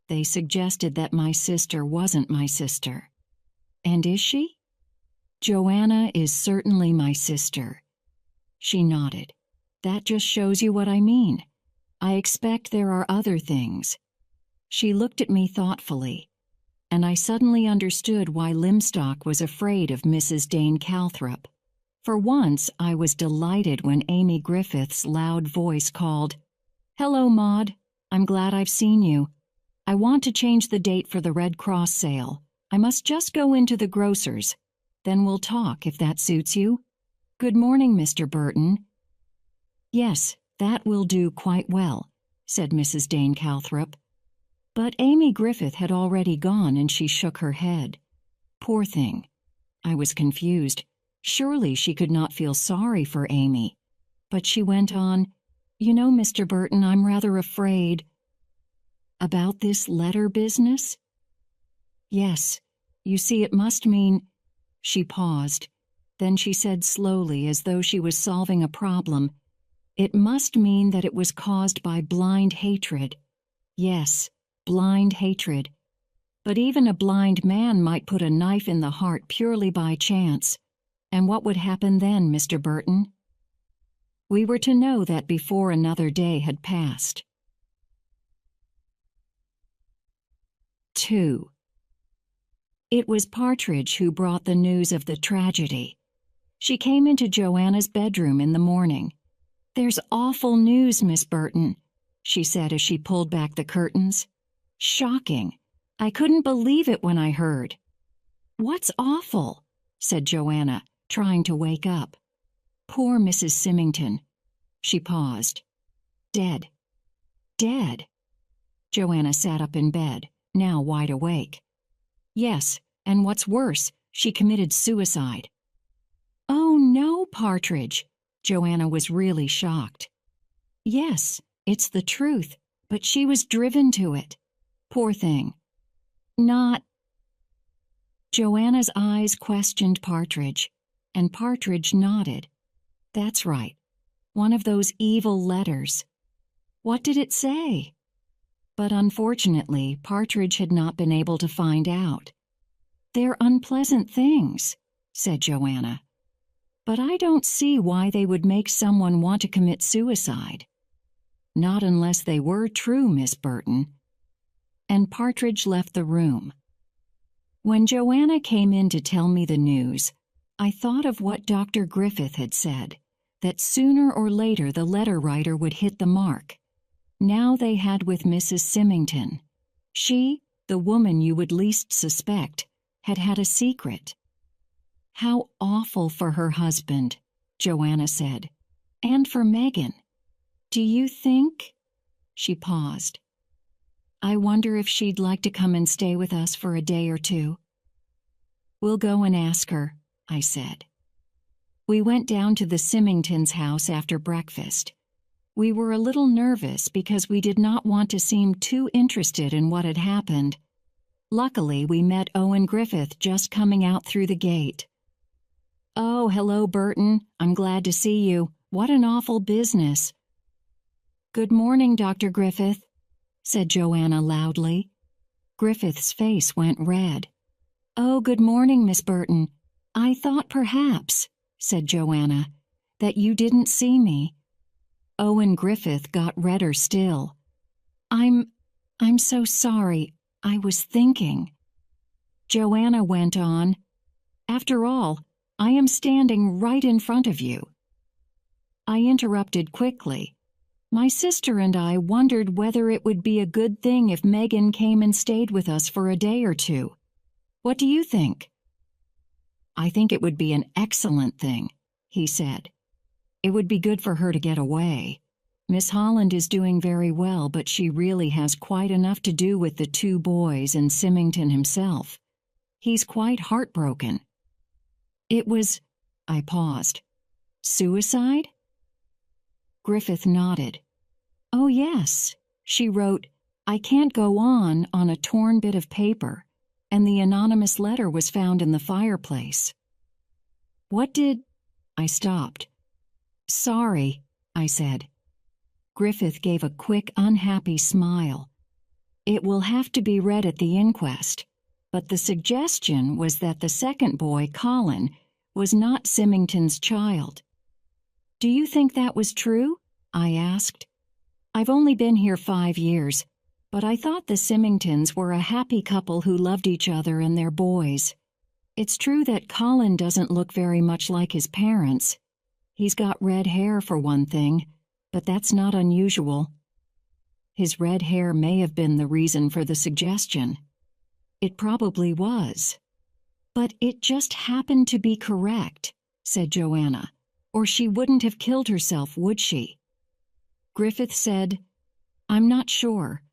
"They suggested that my sister wasn't my sister." "And is she?" "Joanna is certainly my sister." She nodded. "That just shows you what I mean. I expect there are other things." She looked at me thoughtfully, and I suddenly understood why Limstock was afraid of Mrs. Dane Calthrop. For once, I was delighted when Amy Griffith's loud voice called, "Hello, Maud. I'm glad I've seen you. I want to change the date for the Red Cross sale. I must just go into the grocer's. Then we'll talk, if that suits you. Good morning, Mr. Burton." "Yes, that will do quite well," said Mrs. Dane Calthrop. But Amy Griffith had already gone, and she shook her head. Poor thing. I was confused. Surely she could not feel sorry for Amy. But she went on, "You know, Mr. Burton, I'm rather afraid." "About this letter business?" "Yes. You see, it must mean—" She paused. Then she said slowly, as though she was solving a problem, "It must mean that it was caused by blind hatred. Yes, blind hatred. But even a blind man might put a knife in the heart purely by chance. And what would happen then, Mr. Burton?" We were to know that before another day had passed. 2. It was Partridge who brought the news of the tragedy. She came into Joanna's bedroom in the morning. "There's awful news, Miss Burton," she said as she pulled back the curtains. "Shocking. I couldn't believe it when I heard." "What's awful?" said Joanna, trying to wake up. "Poor Mrs. Symington." She paused. "Dead. Dead." Joanna sat up in bed. now wide awake. Yes, and what's worse, she committed suicide. Oh no, Partridge! Joanna was really shocked. Yes, it's the truth, but she was driven to it. Poor thing. Not. Joanna's eyes questioned Partridge, and Partridge nodded. That's right. One of those evil letters. What did it say? But unfortunately, Partridge had not been able to find out. They're unpleasant things, said Joanna. But I don't see why they would make someone want to commit suicide. Not unless they were true, Miss Burton. And Partridge left the room. When Joanna came in to tell me the news, I thought of what Dr. Griffith had said, that sooner or later the letter writer would hit the mark. Now they had with Mrs. Symington. She, the woman you would least suspect, had had a secret. How awful for her husband, Joanna said, and for Megan. Do you think? She paused. I wonder if she'd like to come and stay with us for a day or two. We'll go and ask her, I said. We went down to the Symingtons' house after breakfast. We were a little nervous because we did not want to seem too interested in what had happened. Luckily, we met Owen Griffith just coming out through the gate. Oh, hello, Burton. I'm glad to see you. What an awful business. Good morning, Dr. Griffith, said Joanna loudly. Griffith's face went red. Oh, good morning, Miss Burton. I thought perhaps, said Joanna, that you didn't see me. Owen Griffith got redder still. I'm so sorry. I was thinking. Joanna went on. After all, I am standing right in front of you. I interrupted quickly. My sister and I wondered whether it would be a good thing if Megan came and stayed with us for a day or two. What do you think? I think it would be an excellent thing, he said. It would be good for her to get away. Miss Holland is doing very well, but she really has quite enough to do with the two boys and Symington himself. He's quite heartbroken. It was... I paused. Suicide? Griffith nodded. Oh, yes. She wrote, I can't go on a torn bit of paper, and the anonymous letter was found in the fireplace. What did... I stopped. Sorry, I said. Griffith gave a quick, unhappy smile. It will have to be read at the inquest, but the suggestion was that the second boy, Colin, was not Symington's child. Do you think that was true? I asked. I've only been here 5 years, but I thought the Symingtons were a happy couple who loved each other and their boys. It's true that Colin doesn't look very much like his parents. He's got red hair for one thing, but that's not unusual. His red hair may have been the reason for the suggestion. It probably was. But it just happened to be correct, said Joanna, or she wouldn't have killed herself, would she? Griffith said, I'm not sure.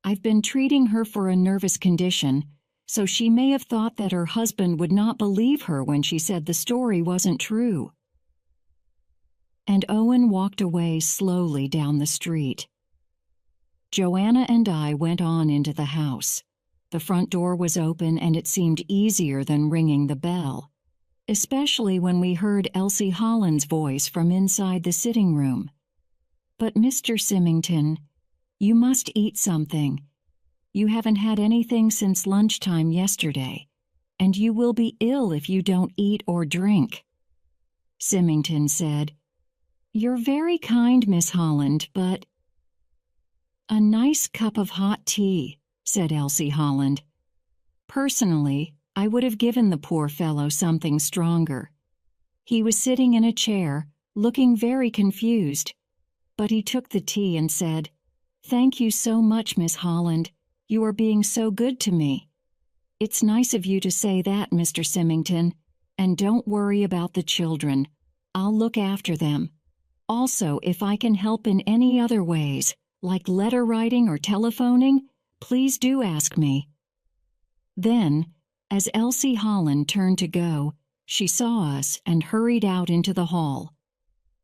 I've been treating her for a nervous condition, so she may have thought that her husband would not believe her when she said the story wasn't true. And Owen walked away slowly down the street. Joanna and I went on into the house. The front door was open and it seemed easier than ringing the bell, especially when we heard Elsie Holland's voice from inside the sitting room. But Mr. Symington, you must eat something. You haven't had anything since lunchtime yesterday, and you will be ill if you don't eat or drink. Symington said, You're very kind, Miss Holland, but... A nice cup of hot tea, said Elsie Holland. Personally, I would have given the poor fellow something stronger. He was sitting in a chair, looking very confused, but he took the tea and said, Thank you so much, Miss Holland. You are being so good to me. It's nice of you to say that, Mr. Symington, and don't worry about the children. I'll look after them. Also, if I can help in any other ways, like letter writing or telephoning, please do ask me. Then, as Elsie Holland turned to go, she saw us and hurried out into the hall.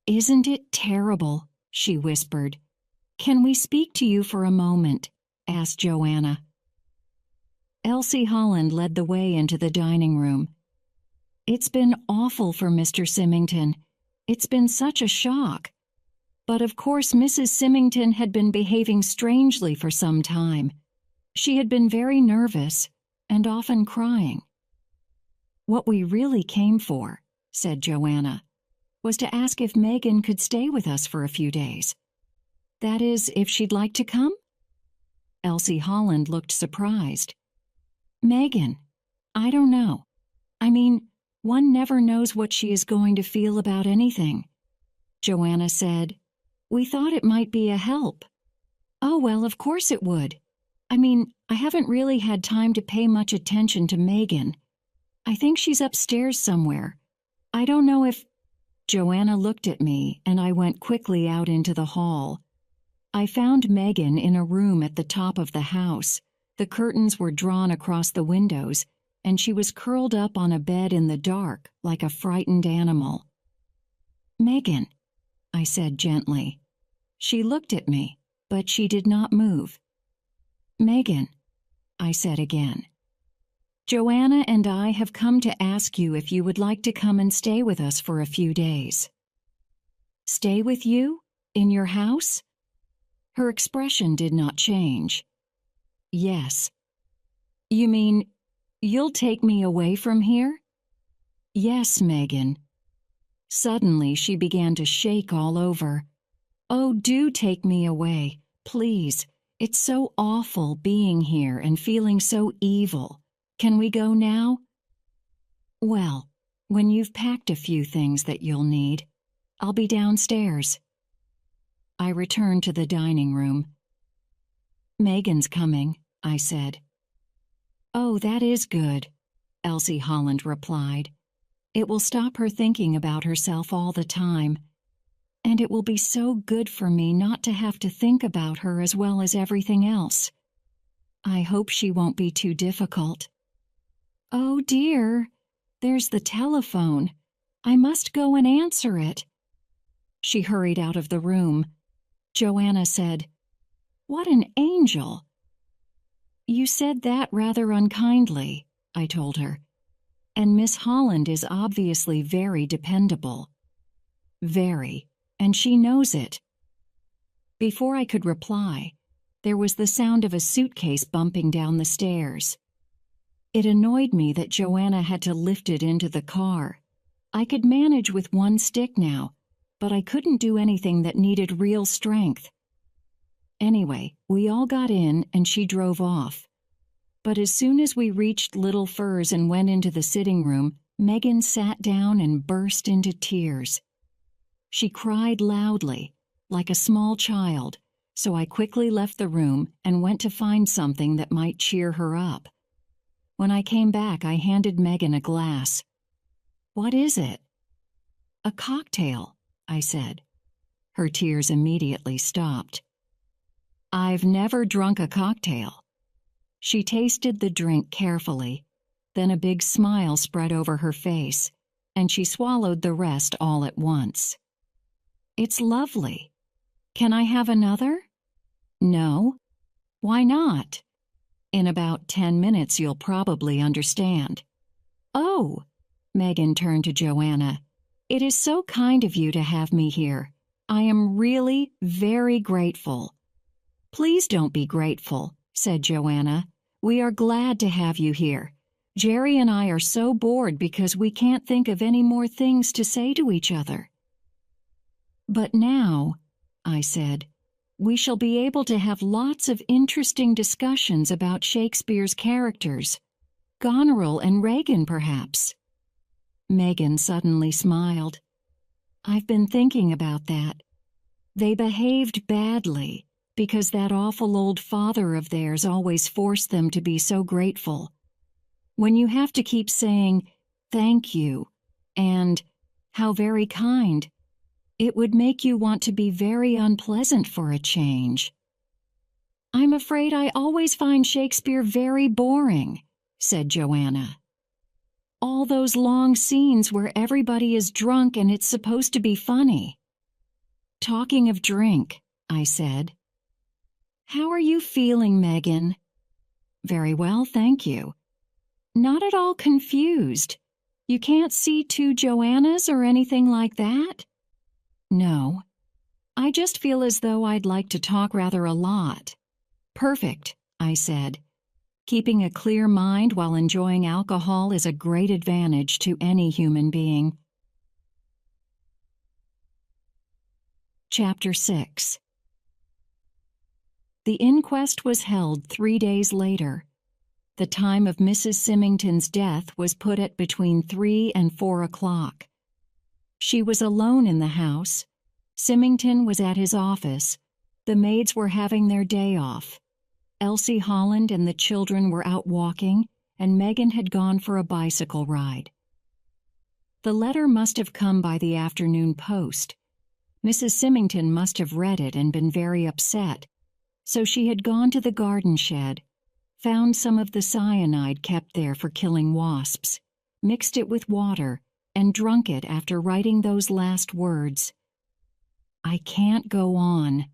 "Isn't it terrible?" she whispered. "Can we speak to you for a moment?" asked Joanna. Elsie Holland led the way into the dining room. "It's been awful for Mr. Symington. It's been such a shock. But of course Mrs. Symington had been behaving strangely for some time. She had been very nervous and often crying." "What we really came for," said Joanna, "was to ask if Megan could stay with us for a few days. That is, if she'd like to come?" Elsie Holland looked surprised. "Megan, I don't know. I mean, one never knows what she is going to feel about anything." Joanna said, "We thought it might be a help." "Oh, well, of course it would. I mean, I haven't really had time to pay much attention to Megan. I think she's upstairs somewhere. I don't know if—" Joanna looked at me, and I went quickly out into the hall. I found Megan in a room at the top of the house. The curtains were drawn across the windows, and she was curled up on a bed in the dark like a frightened animal. "Megan," I said gently. She looked at me, but she did not move. "Megan," I said again. "Joanna and I have come to ask you if you would like to come and stay with us for a few days." "Stay with you? In your house?" Her expression did not change. "Yes." "You mean you'll take me away from here?" "Yes, Megan." Suddenly she began to shake all over. "Oh, do take me away, please. It's so awful being here and feeling so evil. Can we go now?" "Well, when you've packed a few things that you'll need, I'll be downstairs." I returned to the dining room. "Megan's coming," I said. "Oh, that is good," Elsie Holland replied. "It will stop her thinking about herself all the time. And it will be so good for me not to have to think about her as well as everything else. I hope she won't be too difficult. Oh dear, there's the telephone. I must go and answer it." She hurried out of the room. Joanna said, "What an angel." "You said that rather unkindly," I told her. "And Miss Holland is obviously very dependable." "Very, and she knows it." Before I could reply, there was the sound of a suitcase bumping down the stairs. It annoyed me that Joanna had to lift it into the car. I could manage with one stick now, but I couldn't do anything that needed real strength. Anyway, we all got in and she drove off. But as soon as we reached Little Furs and went into the sitting room, Megan sat down and burst into tears. She cried loudly, like a small child, so I quickly left the room and went to find something that might cheer her up. When I came back, I handed Megan a glass. "What is it?" "A cocktail," I said. Her tears immediately stopped. "I've never drunk a cocktail." She tasted the drink carefully. Then a big smile spread over her face, and she swallowed the rest all at once. "It's lovely. Can I have another?" "No." "Why not?" "In about 10 minutes you'll probably understand." "Oh," Megan turned to Joanna. "It is so kind of you to have me here. I am really very grateful." "Please don't be grateful," said Joanna. "We are glad to have you here. Jerry and I are so bored because we can't think of any more things to say to each other." "But now," I said, "we shall be able to have lots of interesting discussions about Shakespeare's characters. Goneril and Regan, perhaps." Megan suddenly smiled. "I've been thinking about that. They behaved badly because that awful old father of theirs always forced them to be so grateful. When you have to keep saying, 'Thank you,' and 'How very kind,' it would make you want to be very unpleasant for a change." "I'm afraid I always find Shakespeare very boring," said Joanna. All those long scenes where everybody is drunk and it's supposed to be funny. Talking of drink, I said. How are you feeling, Megan? Very well, thank you. Not at all confused. You can't see two Joannas or anything like that? No. I just feel as though I'd like to talk rather a lot. Perfect, I said. Keeping a clear mind while enjoying alcohol is a great advantage to any human being. Chapter 6. The inquest was held 3 days later. The time of Mrs. Symington's death was put at between 3 and 4 o'clock. She was alone in the house. Symington was at his office. The maids were having their day off. Elsie Holland and the children were out walking, and Megan had gone for a bicycle ride. The letter must have come by the afternoon post. Mrs. Symington must have read it and been very upset, so she had gone to the garden shed, found some of the cyanide kept there for killing wasps, mixed it with water, and drunk it after writing those last words. I can't go on.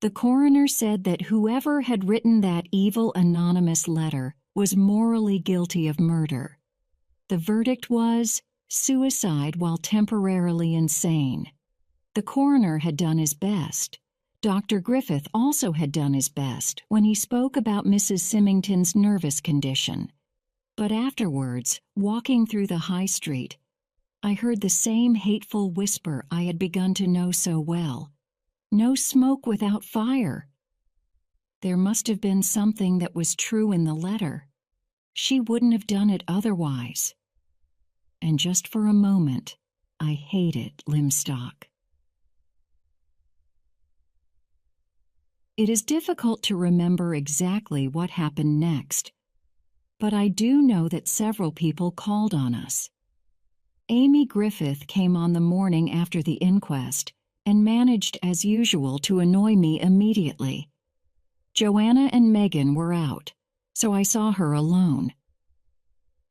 The coroner said that whoever had written that evil anonymous letter was morally guilty of murder. The verdict was suicide while temporarily insane. The coroner had done his best. Dr. Griffith also had done his best when he spoke about Mrs. Symington's nervous condition. But afterwards, walking through the high street, I heard the same hateful whisper I had begun to know so well. No smoke without fire. There must have been something that was true in the letter. She wouldn't have done it otherwise. And just for a moment, I hated Limstock. It is difficult to remember exactly what happened next, but I do know that several people called on us. Amy Griffith came on the morning after the inquest and managed, as usual, to annoy me immediately. Joanna and Megan were out, so I saw her alone.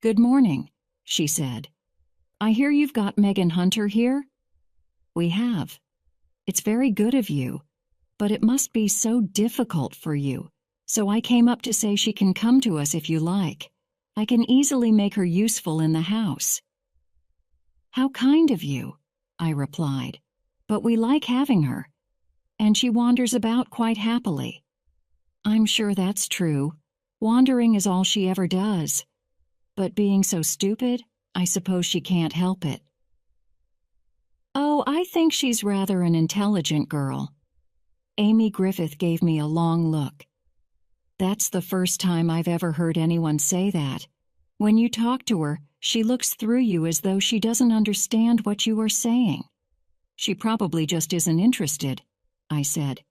Good morning, she said. I hear you've got Megan Hunter here? We have. It's very good of you, but it must be so difficult for you, so I came up to say she can come to us if you like. I can easily make her useful in the house. How kind of you, I replied. But we like having her, and she wanders about quite happily. I'm sure that's true. Wandering is all she ever does. But being so stupid, I suppose she can't help it. Oh, I think she's rather an intelligent girl. Amy Griffith gave me a long look. That's the first time I've ever heard anyone say that. When you talk to her, she looks through you as though she doesn't understand what you are saying. She probably just isn't interested, I said.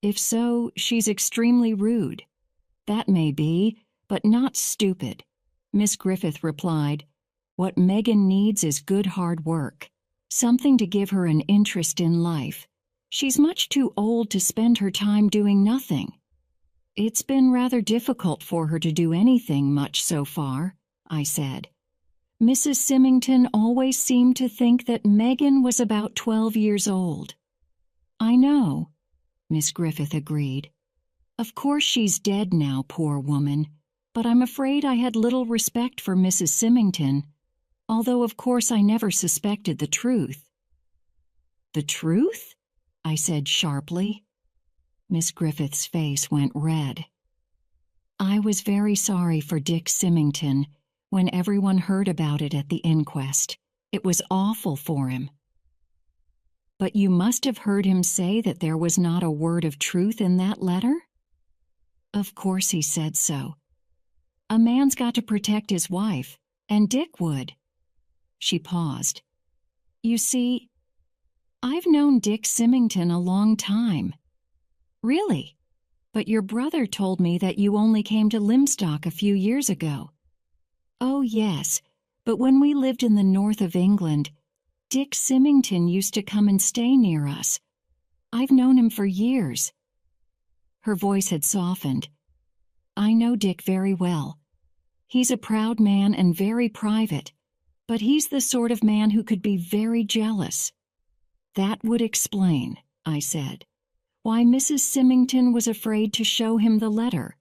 If so, she's extremely rude. That may be, but not stupid. Miss Griffith replied, What Megan needs is good hard work, something to give her an interest in life. She's much too old to spend her time doing nothing. It's been rather difficult for her to do anything much so far, I said. Mrs. Symington always seemed to think that Megan was about 12 years old. I know, Miss Griffith agreed. Of course she's dead now, poor woman, but I'm afraid I had little respect for Mrs. Symington, although of course I never suspected the truth. The truth? I said sharply. Miss Griffith's face went red. I was very sorry for Dick Symington when everyone heard about it at the inquest. It was awful for him. But you must have heard him say that there was not a word of truth in that letter? Of course he said so. A man's got to protect his wife, and Dick would. She paused. You see, I've known Dick Symington a long time. Really? But your brother told me that you only came to Limstock a few years ago. Oh, yes, but when we lived in the north of England, Dick Symington used to come and stay near us. I've known him for years. Her voice had softened. I know Dick very well. He's a proud man and very private, but he's the sort of man who could be very jealous." "That would explain," I said, "why Mrs. Symington was afraid to show him the letter.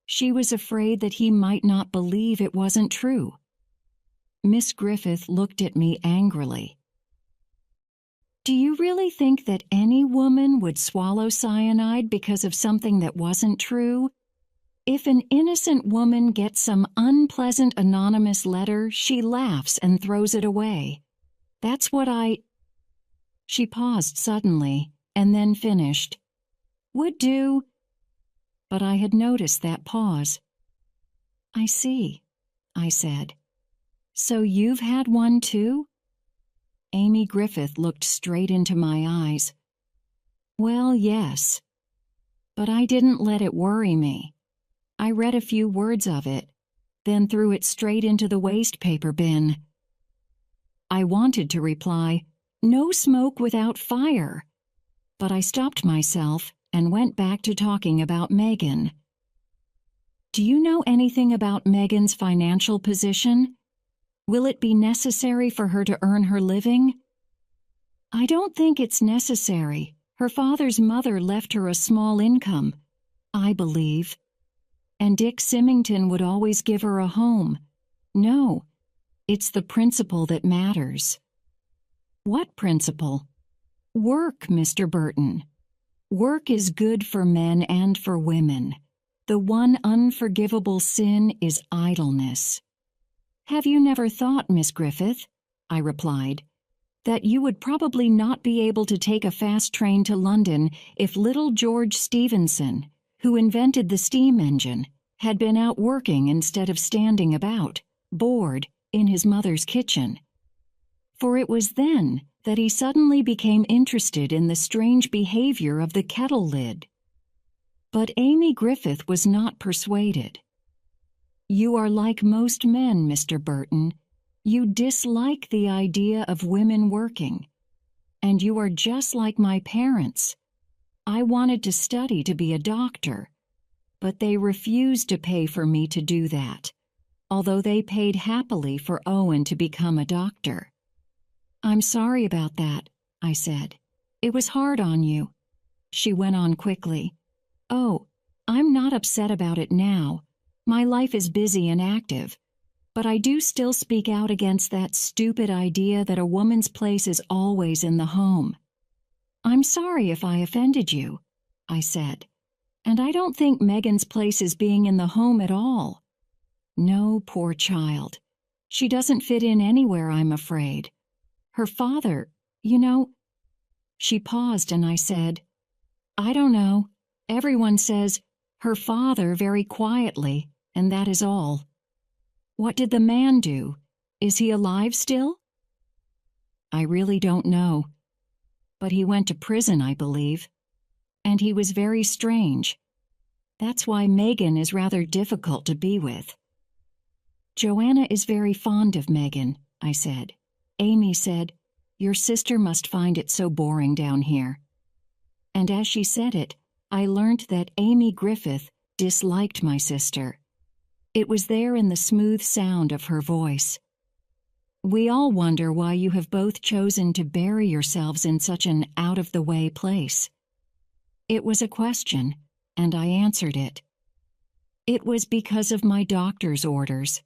She was afraid that he might not believe it wasn't true." Miss Griffith looked at me angrily. "Do you really think that any woman would swallow cyanide because of something that wasn't true? If an innocent woman gets some unpleasant anonymous letter, she laughs and throws it away. That's what I—" She paused suddenly and then finished, "would do." But I had noticed that pause. "I see," I said. "So you've had one too?" Amy Griffith looked straight into my eyes. "Well, yes. But I didn't let it worry me. I read a few words of it, then threw it straight into the waste paper bin." I wanted to reply, "No smoke without fire," but I stopped myself and went back to talking about Megan. "Do you know anything about Megan's financial position? Will it be necessary for her to earn her living?" "I don't think it's necessary. Her father's mother left her a small income, I believe. And Dick Symington would always give her a home. No, it's the principle that matters." "What principle?" "Work, Mr. Burton. Work is good for men and for women. The one unforgivable sin is idleness." "Have you never thought, Miss Griffith," I replied, "that you would probably not be able to take a fast train to London if little George Stephenson, who invented the steam engine, had been out working instead of standing about, bored, in his mother's kitchen? For it was then that he suddenly became interested in the strange behavior of the kettle lid." But Amy Griffith was not persuaded. "You are like most men, Mr. Burton. You dislike the idea of women working. And you are just like my parents. I wanted to study to be a doctor, but they refused to pay for me to do that, although they paid happily for Owen to become a doctor." "I'm sorry about that," I said. "It was hard on you." She went on quickly. "Oh, I'm not upset about it now. My life is busy and active. But I do still speak out against that stupid idea that a woman's place is always in the home." "I'm sorry if I offended you," I said. "And I don't think Megan's place is being in the home at all. No, poor child. She doesn't fit in anywhere, I'm afraid. Her father, you know—" She paused and I said, "I don't know. Everyone says, 'her father,' very quietly, and that is all. What did the man do? Is he alive still?" "I really don't know. But he went to prison, I believe. And he was very strange. That's why Megan is rather difficult to be with." "Joanna is very fond of Megan," I said. "Amy said, 'Your sister must find it so boring down here.'" And as she said it, I learnt that Amy Griffith disliked my sister. It was there in the smooth sound of her voice. "We all wonder why you have both chosen to bury yourselves in such an out-of-the-way place." It was a question, and I answered it. "It was because of my doctor's orders.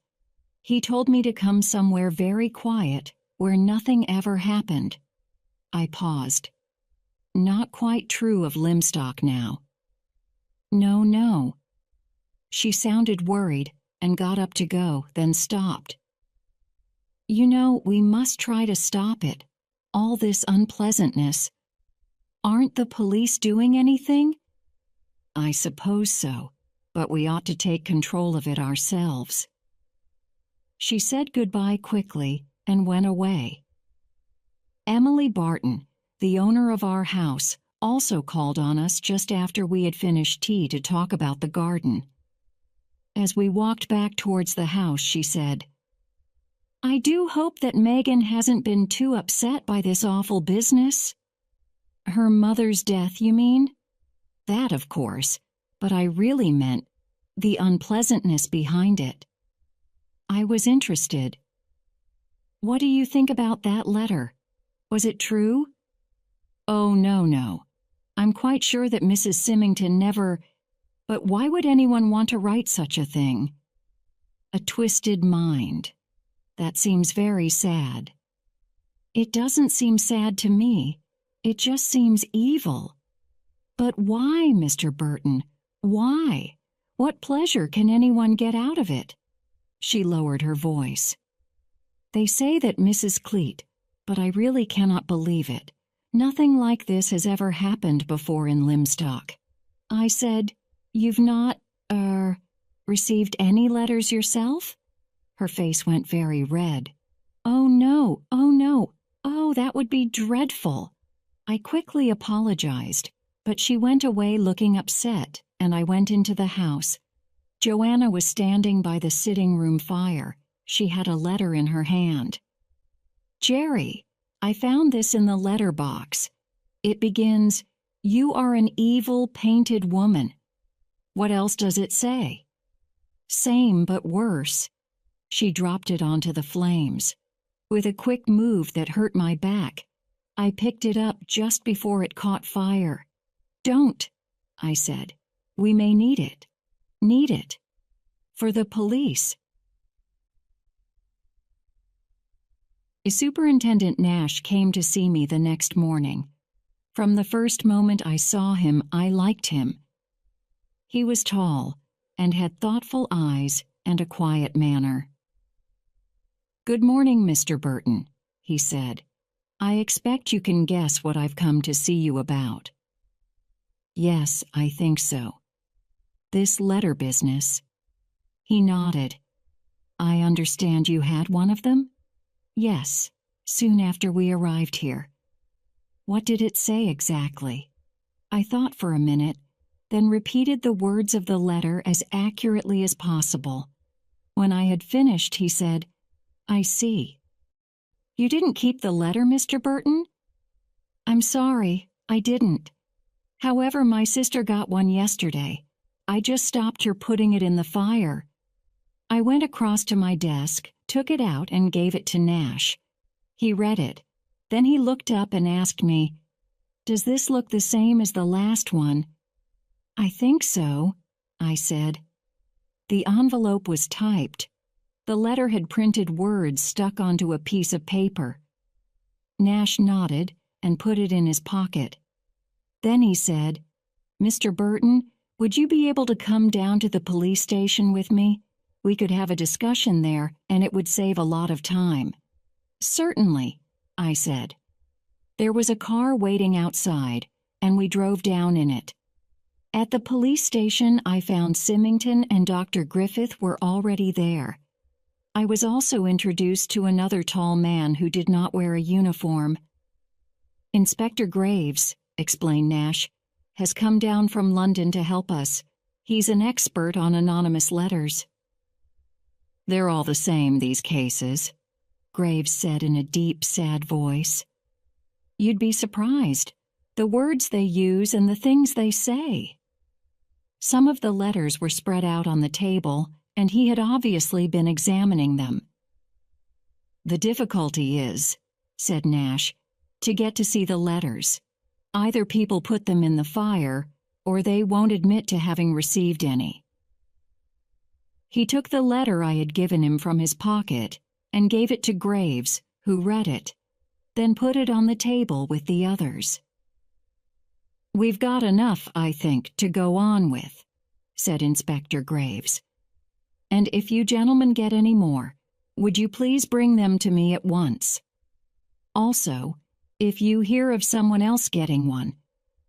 He told me to come somewhere very quiet, where nothing ever happened." I paused. "Not quite true of Limstock now." "No, no." She sounded worried and got up to go, then stopped. "You know, we must try to stop it, all this unpleasantness. Aren't the police doing anything?" "I suppose so, but we ought to take control of it ourselves." She said goodbye quickly and went away. Emily Barton, the owner of our house, also called on us just after we had finished tea to talk about the garden. As we walked back towards the house, she said, "I do hope that Megan hasn't been too upset by this awful business." "Her mother's death, you mean?" "That, of course, but I really meant the unpleasantness behind it." I was interested. What do you think about that letter? Was it true? Oh, no. I'm quite sure that Mrs. Symington never... But why would anyone want to write such a thing? A twisted mind. That seems very sad. It doesn't seem sad to me. It just seems evil. But why, Mr. Burton? Why? What pleasure can anyone get out of it? She lowered her voice. They say that Mrs. Cleet, but I really cannot believe it. Nothing like this has ever happened before in Limstock. I said, You've not, received any letters yourself? Her face went very red. Oh no, oh, that would be dreadful. I quickly apologized, but she went away looking upset, and I went into the house. Joanna was standing by the sitting room fire. She had a letter in her hand. Jerry, I found this in the letter box. It begins, You are an evil, painted woman. What else does it say? Same but worse. She dropped it onto the flames. With a quick move that hurt my back, I picked it up just before it caught fire. Don't, I said. We may need it. Need it. For the police. Superintendent Nash came to see me the next morning. From the first moment I saw him, I liked him. He was tall and had thoughtful eyes and a quiet manner. Good morning, Mr. Burton, he said. I expect you can guess what I've come to see you about. Yes, I think so. This letter business. He nodded. I understand you had one of them? Yes, soon after we arrived here. What did it say exactly? I thought for a minute, then repeated the words of the letter as accurately as possible. When I had finished, he said, I see. You didn't keep the letter, Mr. Burton? I'm sorry, I didn't. However, my sister got one yesterday. I just stopped her putting it in the fire. I went across to my desk, took it out, and gave it to Nash. He read it. Then he looked up and asked me, Does this look the same as the last one? I think so, I said. The envelope was typed. The letter had printed words stuck onto a piece of paper. Nash nodded and put it in his pocket. Then he said, Mr. Burton, would you be able to come down to the police station with me? We could have a discussion there, and it would save a lot of time. Certainly, I said. There was a car waiting outside, and we drove down in it. At the police station, I found Symington and Dr. Griffith were already there. I was also introduced to another tall man who did not wear a uniform. Inspector Graves, explained Nash, has come down from London to help us. He's an expert on anonymous letters. They're all the same, these cases, Graves said in a deep, sad voice. You'd be surprised. The words they use and the things they say. Some of the letters were spread out on the table, and he had obviously been examining them. The difficulty is, said Nash, to get to see the letters. Either people put them in the fire, or they won't admit to having received any. He took the letter I had given him from his pocket and gave it to Graves, who read it, then put it on the table with the others. We've got enough, I think, to go on with, said Inspector Graves. And if you gentlemen get any more, would you please bring them to me at once? Also, if you hear of someone else getting one,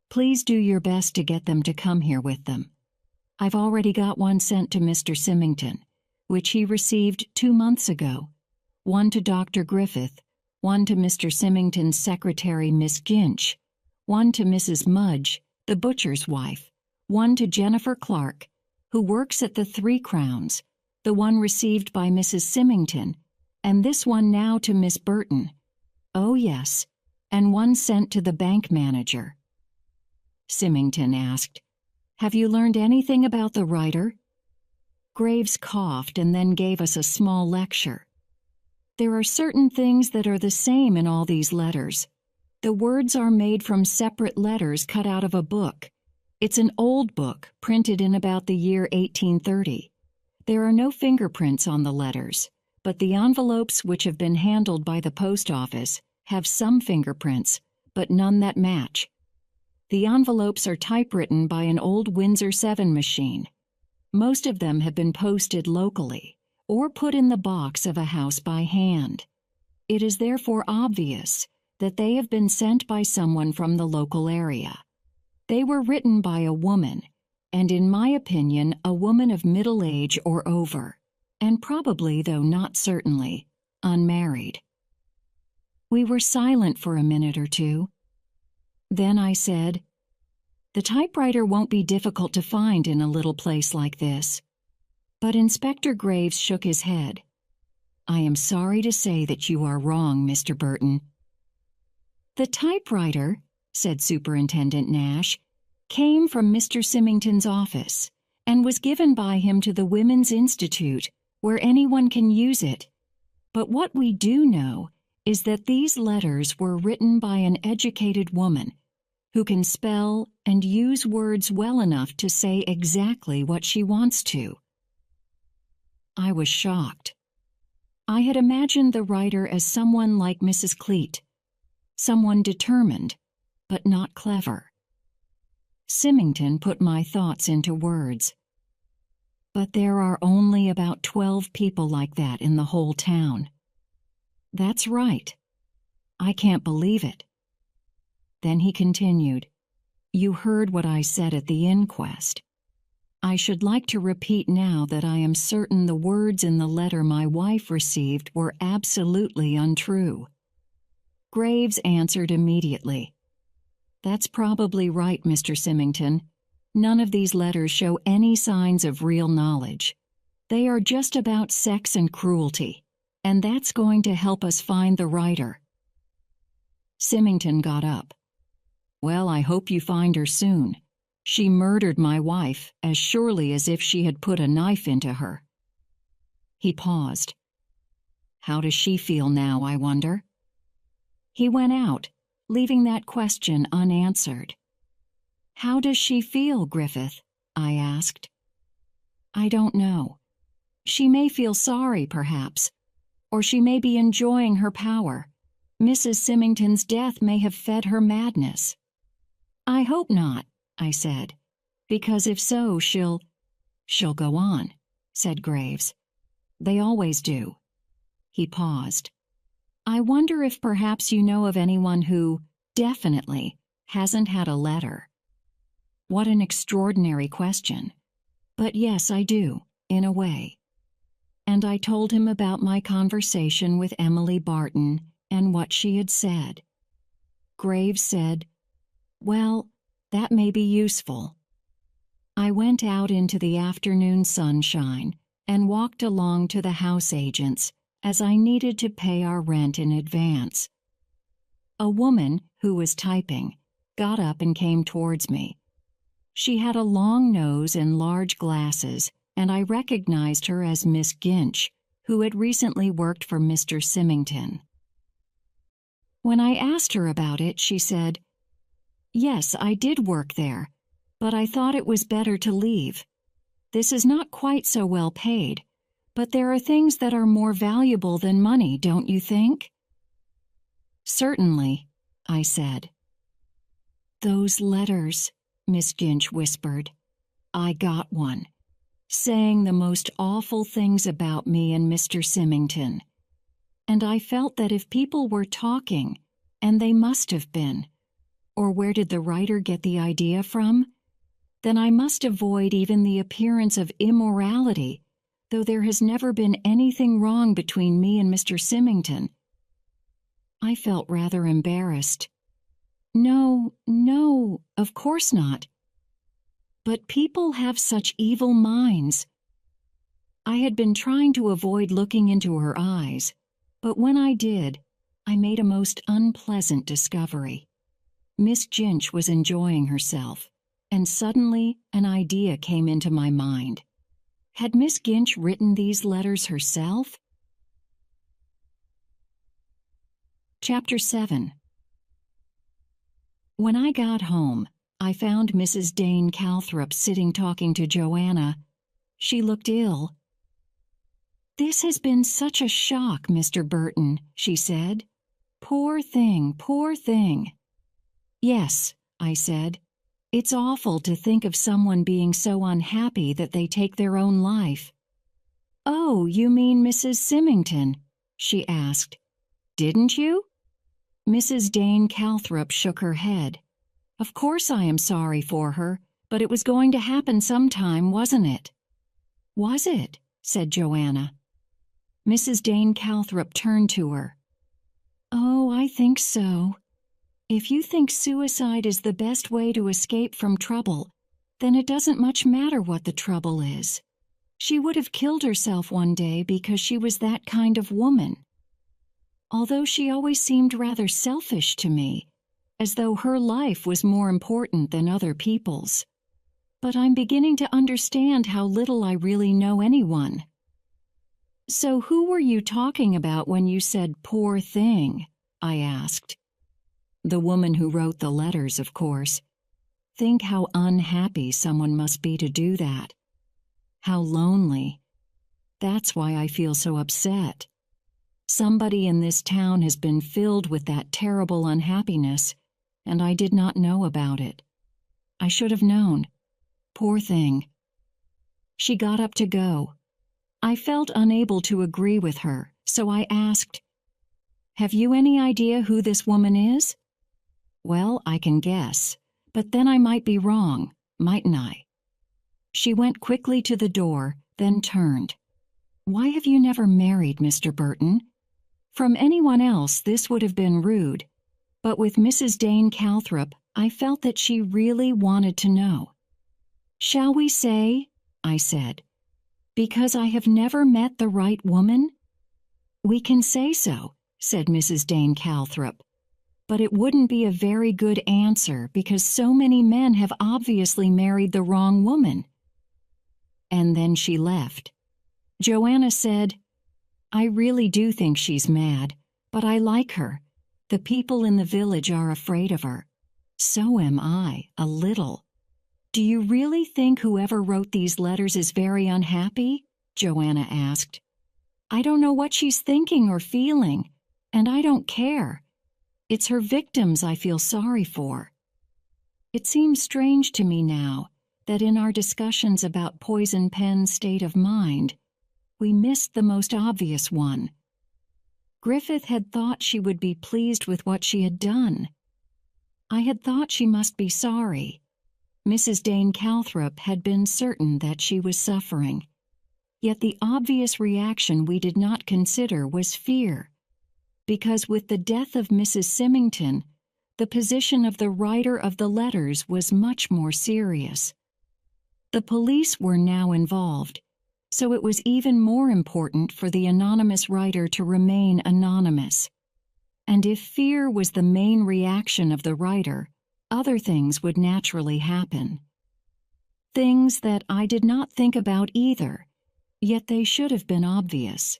please do your best to get them to come here with them. I've already got one sent to Mr. Symington, which he received 2 months ago, one to Dr. Griffith, one to Mr. Symington's secretary, Miss Ginch, one to Mrs. Mudge, the butcher's wife, one to Jennifer Clark, who works at the 3 Crowns, the one received by Mrs. Symington, and this one now to Miss Burton. Oh, yes, and one sent to the bank manager. Symington asked, Have you learned anything about the writer? Graves coughed and then gave us a small lecture. There are certain things that are the same in all these letters. The words are made from separate letters cut out of a book. It's an old book, printed in about the year 1830. There are no fingerprints on the letters, but the envelopes which have been handled by the post office have some fingerprints, but none that match. The envelopes are typewritten by an old Windsor 7 machine. Most of them have been posted locally or put in the box of a house by hand. It is therefore obvious that they have been sent by someone from the local area. They were written by a woman, and in my opinion, a woman of middle age or over, and probably, though not certainly, unmarried. We were silent for a minute or two. Then I said, "The typewriter won't be difficult to find in a little place like this." But Inspector Graves shook his head. "I am sorry to say that you are wrong, Mr. Burton." "The typewriter," said Superintendent Nash, "came from Mr. Symington's office and was given by him to the Women's Institute, where anyone can use it. But what we do know is that these letters were written by an educated woman who can spell and use words well enough to say exactly what she wants to." I was shocked. I had imagined the writer as someone like Mrs. Cleet, someone determined, but not clever. Symington put my thoughts into words. "But there are only about 12 people like that in the whole town." "That's right. I can't believe it." Then he continued, "You heard what I said at the inquest. I should like to repeat now that I am certain the words in the letter my wife received were absolutely untrue." Graves answered immediately, "That's probably right, Mr. Symington. None of these letters show any signs of real knowledge. They are just about sex and cruelty, and that's going to help us find the writer." Symington got up. "Well, I hope you find her soon. She murdered my wife as surely as if she had put a knife into her." He paused. "How does she feel now, I wonder?" He went out, leaving that question unanswered. "How does she feel, Griffith?" I asked. "I don't know. She may feel sorry, perhaps, or she may be enjoying her power. Mrs. Symington's death may have fed her madness." "I hope not," I said, "because if so, she'll go on," said Graves. "They always do." He paused. "I wonder if perhaps you know of anyone who, definitely, hasn't had a letter." What an extraordinary question. But yes, I do, in a way. And I told him about my conversation with Emily Barton and what she had said. Graves said, "Well, that may be useful." I went out into the afternoon sunshine and walked along to the house agents, as I needed to pay our rent in advance. A woman, who was typing, got up and came towards me. She had a long nose and large glasses, and I recognized her as Miss Ginch, who had recently worked for Mr. Symington. When I asked her about it, she said, "Yes, I did work there, but I thought it was better to leave. This is not quite so well paid, but there are things that are more valuable than money, don't you think?" "Certainly," I said. "Those letters," Miss Ginch whispered. "I got one, saying the most awful things about me and Mr. Symington. And I felt that if people were talking, and they must have been, or where did the writer get the idea from? Then I must avoid even the appearance of immorality, though there has never been anything wrong between me and Mr. Symington." I felt rather embarrassed. No, of course not. But people have such evil minds." I had been trying to avoid looking into her eyes, but when I did, I made a most unpleasant discovery. Miss Ginch was enjoying herself, and suddenly an idea came into my mind. Had Miss Ginch written these letters herself? Chapter 7. When I got home, I found Mrs. Dane Calthrop sitting talking to Joanna. She looked ill. "This has been such a shock, Mr. Burton," she said. "Poor thing, poor thing." "Yes," I said. "It's awful to think of someone being so unhappy that they take their own life." "Oh, you mean Mrs. Symington?" she asked. "Didn't you?" Mrs. Dane Calthrop shook her head. "Of course I am sorry for her, but it was going to happen sometime, wasn't it?" "Was it?" said Joanna. Mrs. Dane Calthrop turned to her. "Oh, I think so. If you think suicide is the best way to escape from trouble, then it doesn't much matter what the trouble is. She would have killed herself one day because she was that kind of woman. Although she always seemed rather selfish to me, as though her life was more important than other people's. But I'm beginning to understand how little I really know anyone." "So who were you talking about when you said 'poor thing'?" I asked. "The woman who wrote the letters, of course. Think how unhappy someone must be to do that. How lonely. That's why I feel so upset. Somebody in this town has been filled with that terrible unhappiness, and I did not know about it. I should have known. Poor thing." She got up to go. I felt unable to agree with her, so I asked, "Have you any idea who this woman is?" "Well, I can guess, but then I might be wrong, mightn't I?" She went quickly to the door, then turned. "Why have you never married, Mr. Burton?" From anyone else this would have been rude, but with Mrs. Dane Calthrop I felt that she really wanted to know. "Shall we say," I said, "because I have never met the right woman?" "We can say so," said Mrs. Dane Calthrop, "but it wouldn't be a very good answer because so many men have obviously married the wrong woman." And then she left. Joanna said, "I really do think she's mad, but I like her. The people in the village are afraid of her. So am I, a little." "Do you really think whoever wrote these letters is very unhappy?" Joanna asked. "I don't know what she's thinking or feeling, and I don't care. It's her victims I feel sorry for." It seems strange to me now that in our discussions about Poison Pen's state of mind, we missed the most obvious one. Griffith had thought she would be pleased with what she had done. I had thought she must be sorry. Mrs. Dane Calthrop had been certain that she was suffering. Yet the obvious reaction we did not consider was fear, because with the death of Mrs. Symington, the position of the writer of the letters was much more serious. The police were now involved, so it was even more important for the anonymous writer to remain anonymous. And if fear was the main reaction of the writer, other things would naturally happen. Things that I did not think about either, yet they should have been obvious.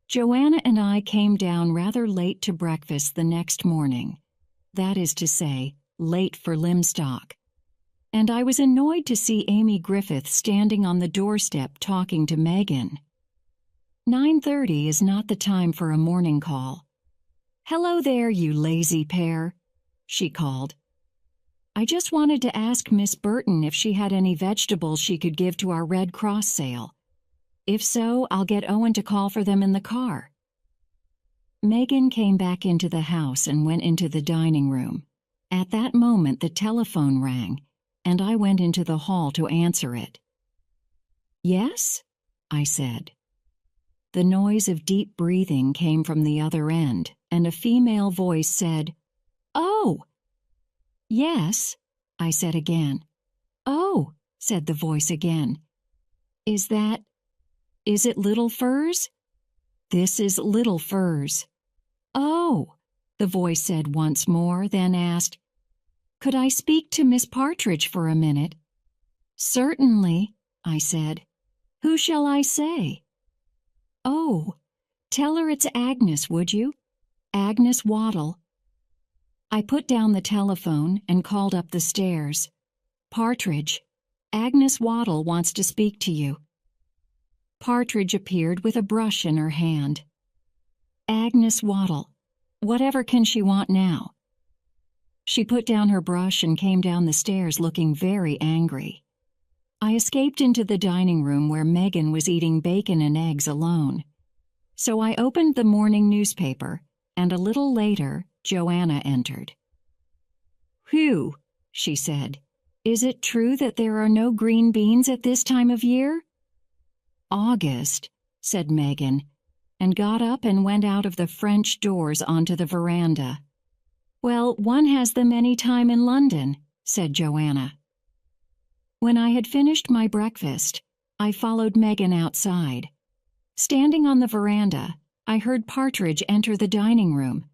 Joanna and I came down rather late to breakfast the next morning. That is to say, late for Limstock. And I was annoyed to see Amy Griffith standing on the doorstep talking to Megan. 9:30 is not the time for a morning call. "Hello there, you lazy pair," she called. "I just wanted to ask Miss Burton if she had any vegetables she could give to our Red Cross sale. If so, I'll get Owen to call for them in the car." Megan came back into the house and went into the dining room. At that moment the telephone rang, and I went into the hall to answer it. "Yes?" I said. The noise of deep breathing came from the other end, and a female voice said, "Oh!" "Yes," I said again. "Oh," said the voice again. Is it Little Furs?" "This is Little Furs." "Oh," the voice said once more, then asked, "Could I speak to Miss Partridge for a minute?" "Certainly," I said. Who shall I say?" "Oh, tell her it's Agnes, would you? Agnes Waddle." I put down the telephone and called up the stairs. "Partridge, Agnes Waddle wants to speak to you." Partridge appeared with a brush in her hand. "Agnes Waddle, whatever can she want now?" She put down her brush and came down the stairs looking very angry. I escaped into the dining room where Megan was eating bacon and eggs alone. So I opened the morning newspaper, and a little later, Joanna entered. "Whew," she said. "Is it true that there are no green beans at this time of year?" "August," said Megan, and got up and went out of the French doors onto the veranda. "Well, one has them any time in London," said Joanna. When I had finished my breakfast, I followed Megan outside. Standing on the veranda, I heard Partridge enter the dining room.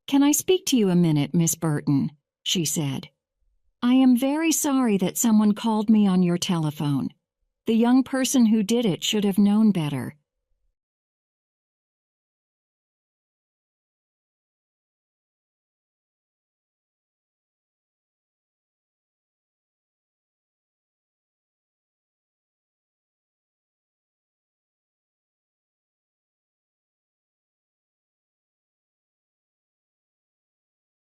"Can I speak to you a minute, Miss Burton?" she said. "I am very sorry that someone called me on your telephone. The young person who did it should have known better.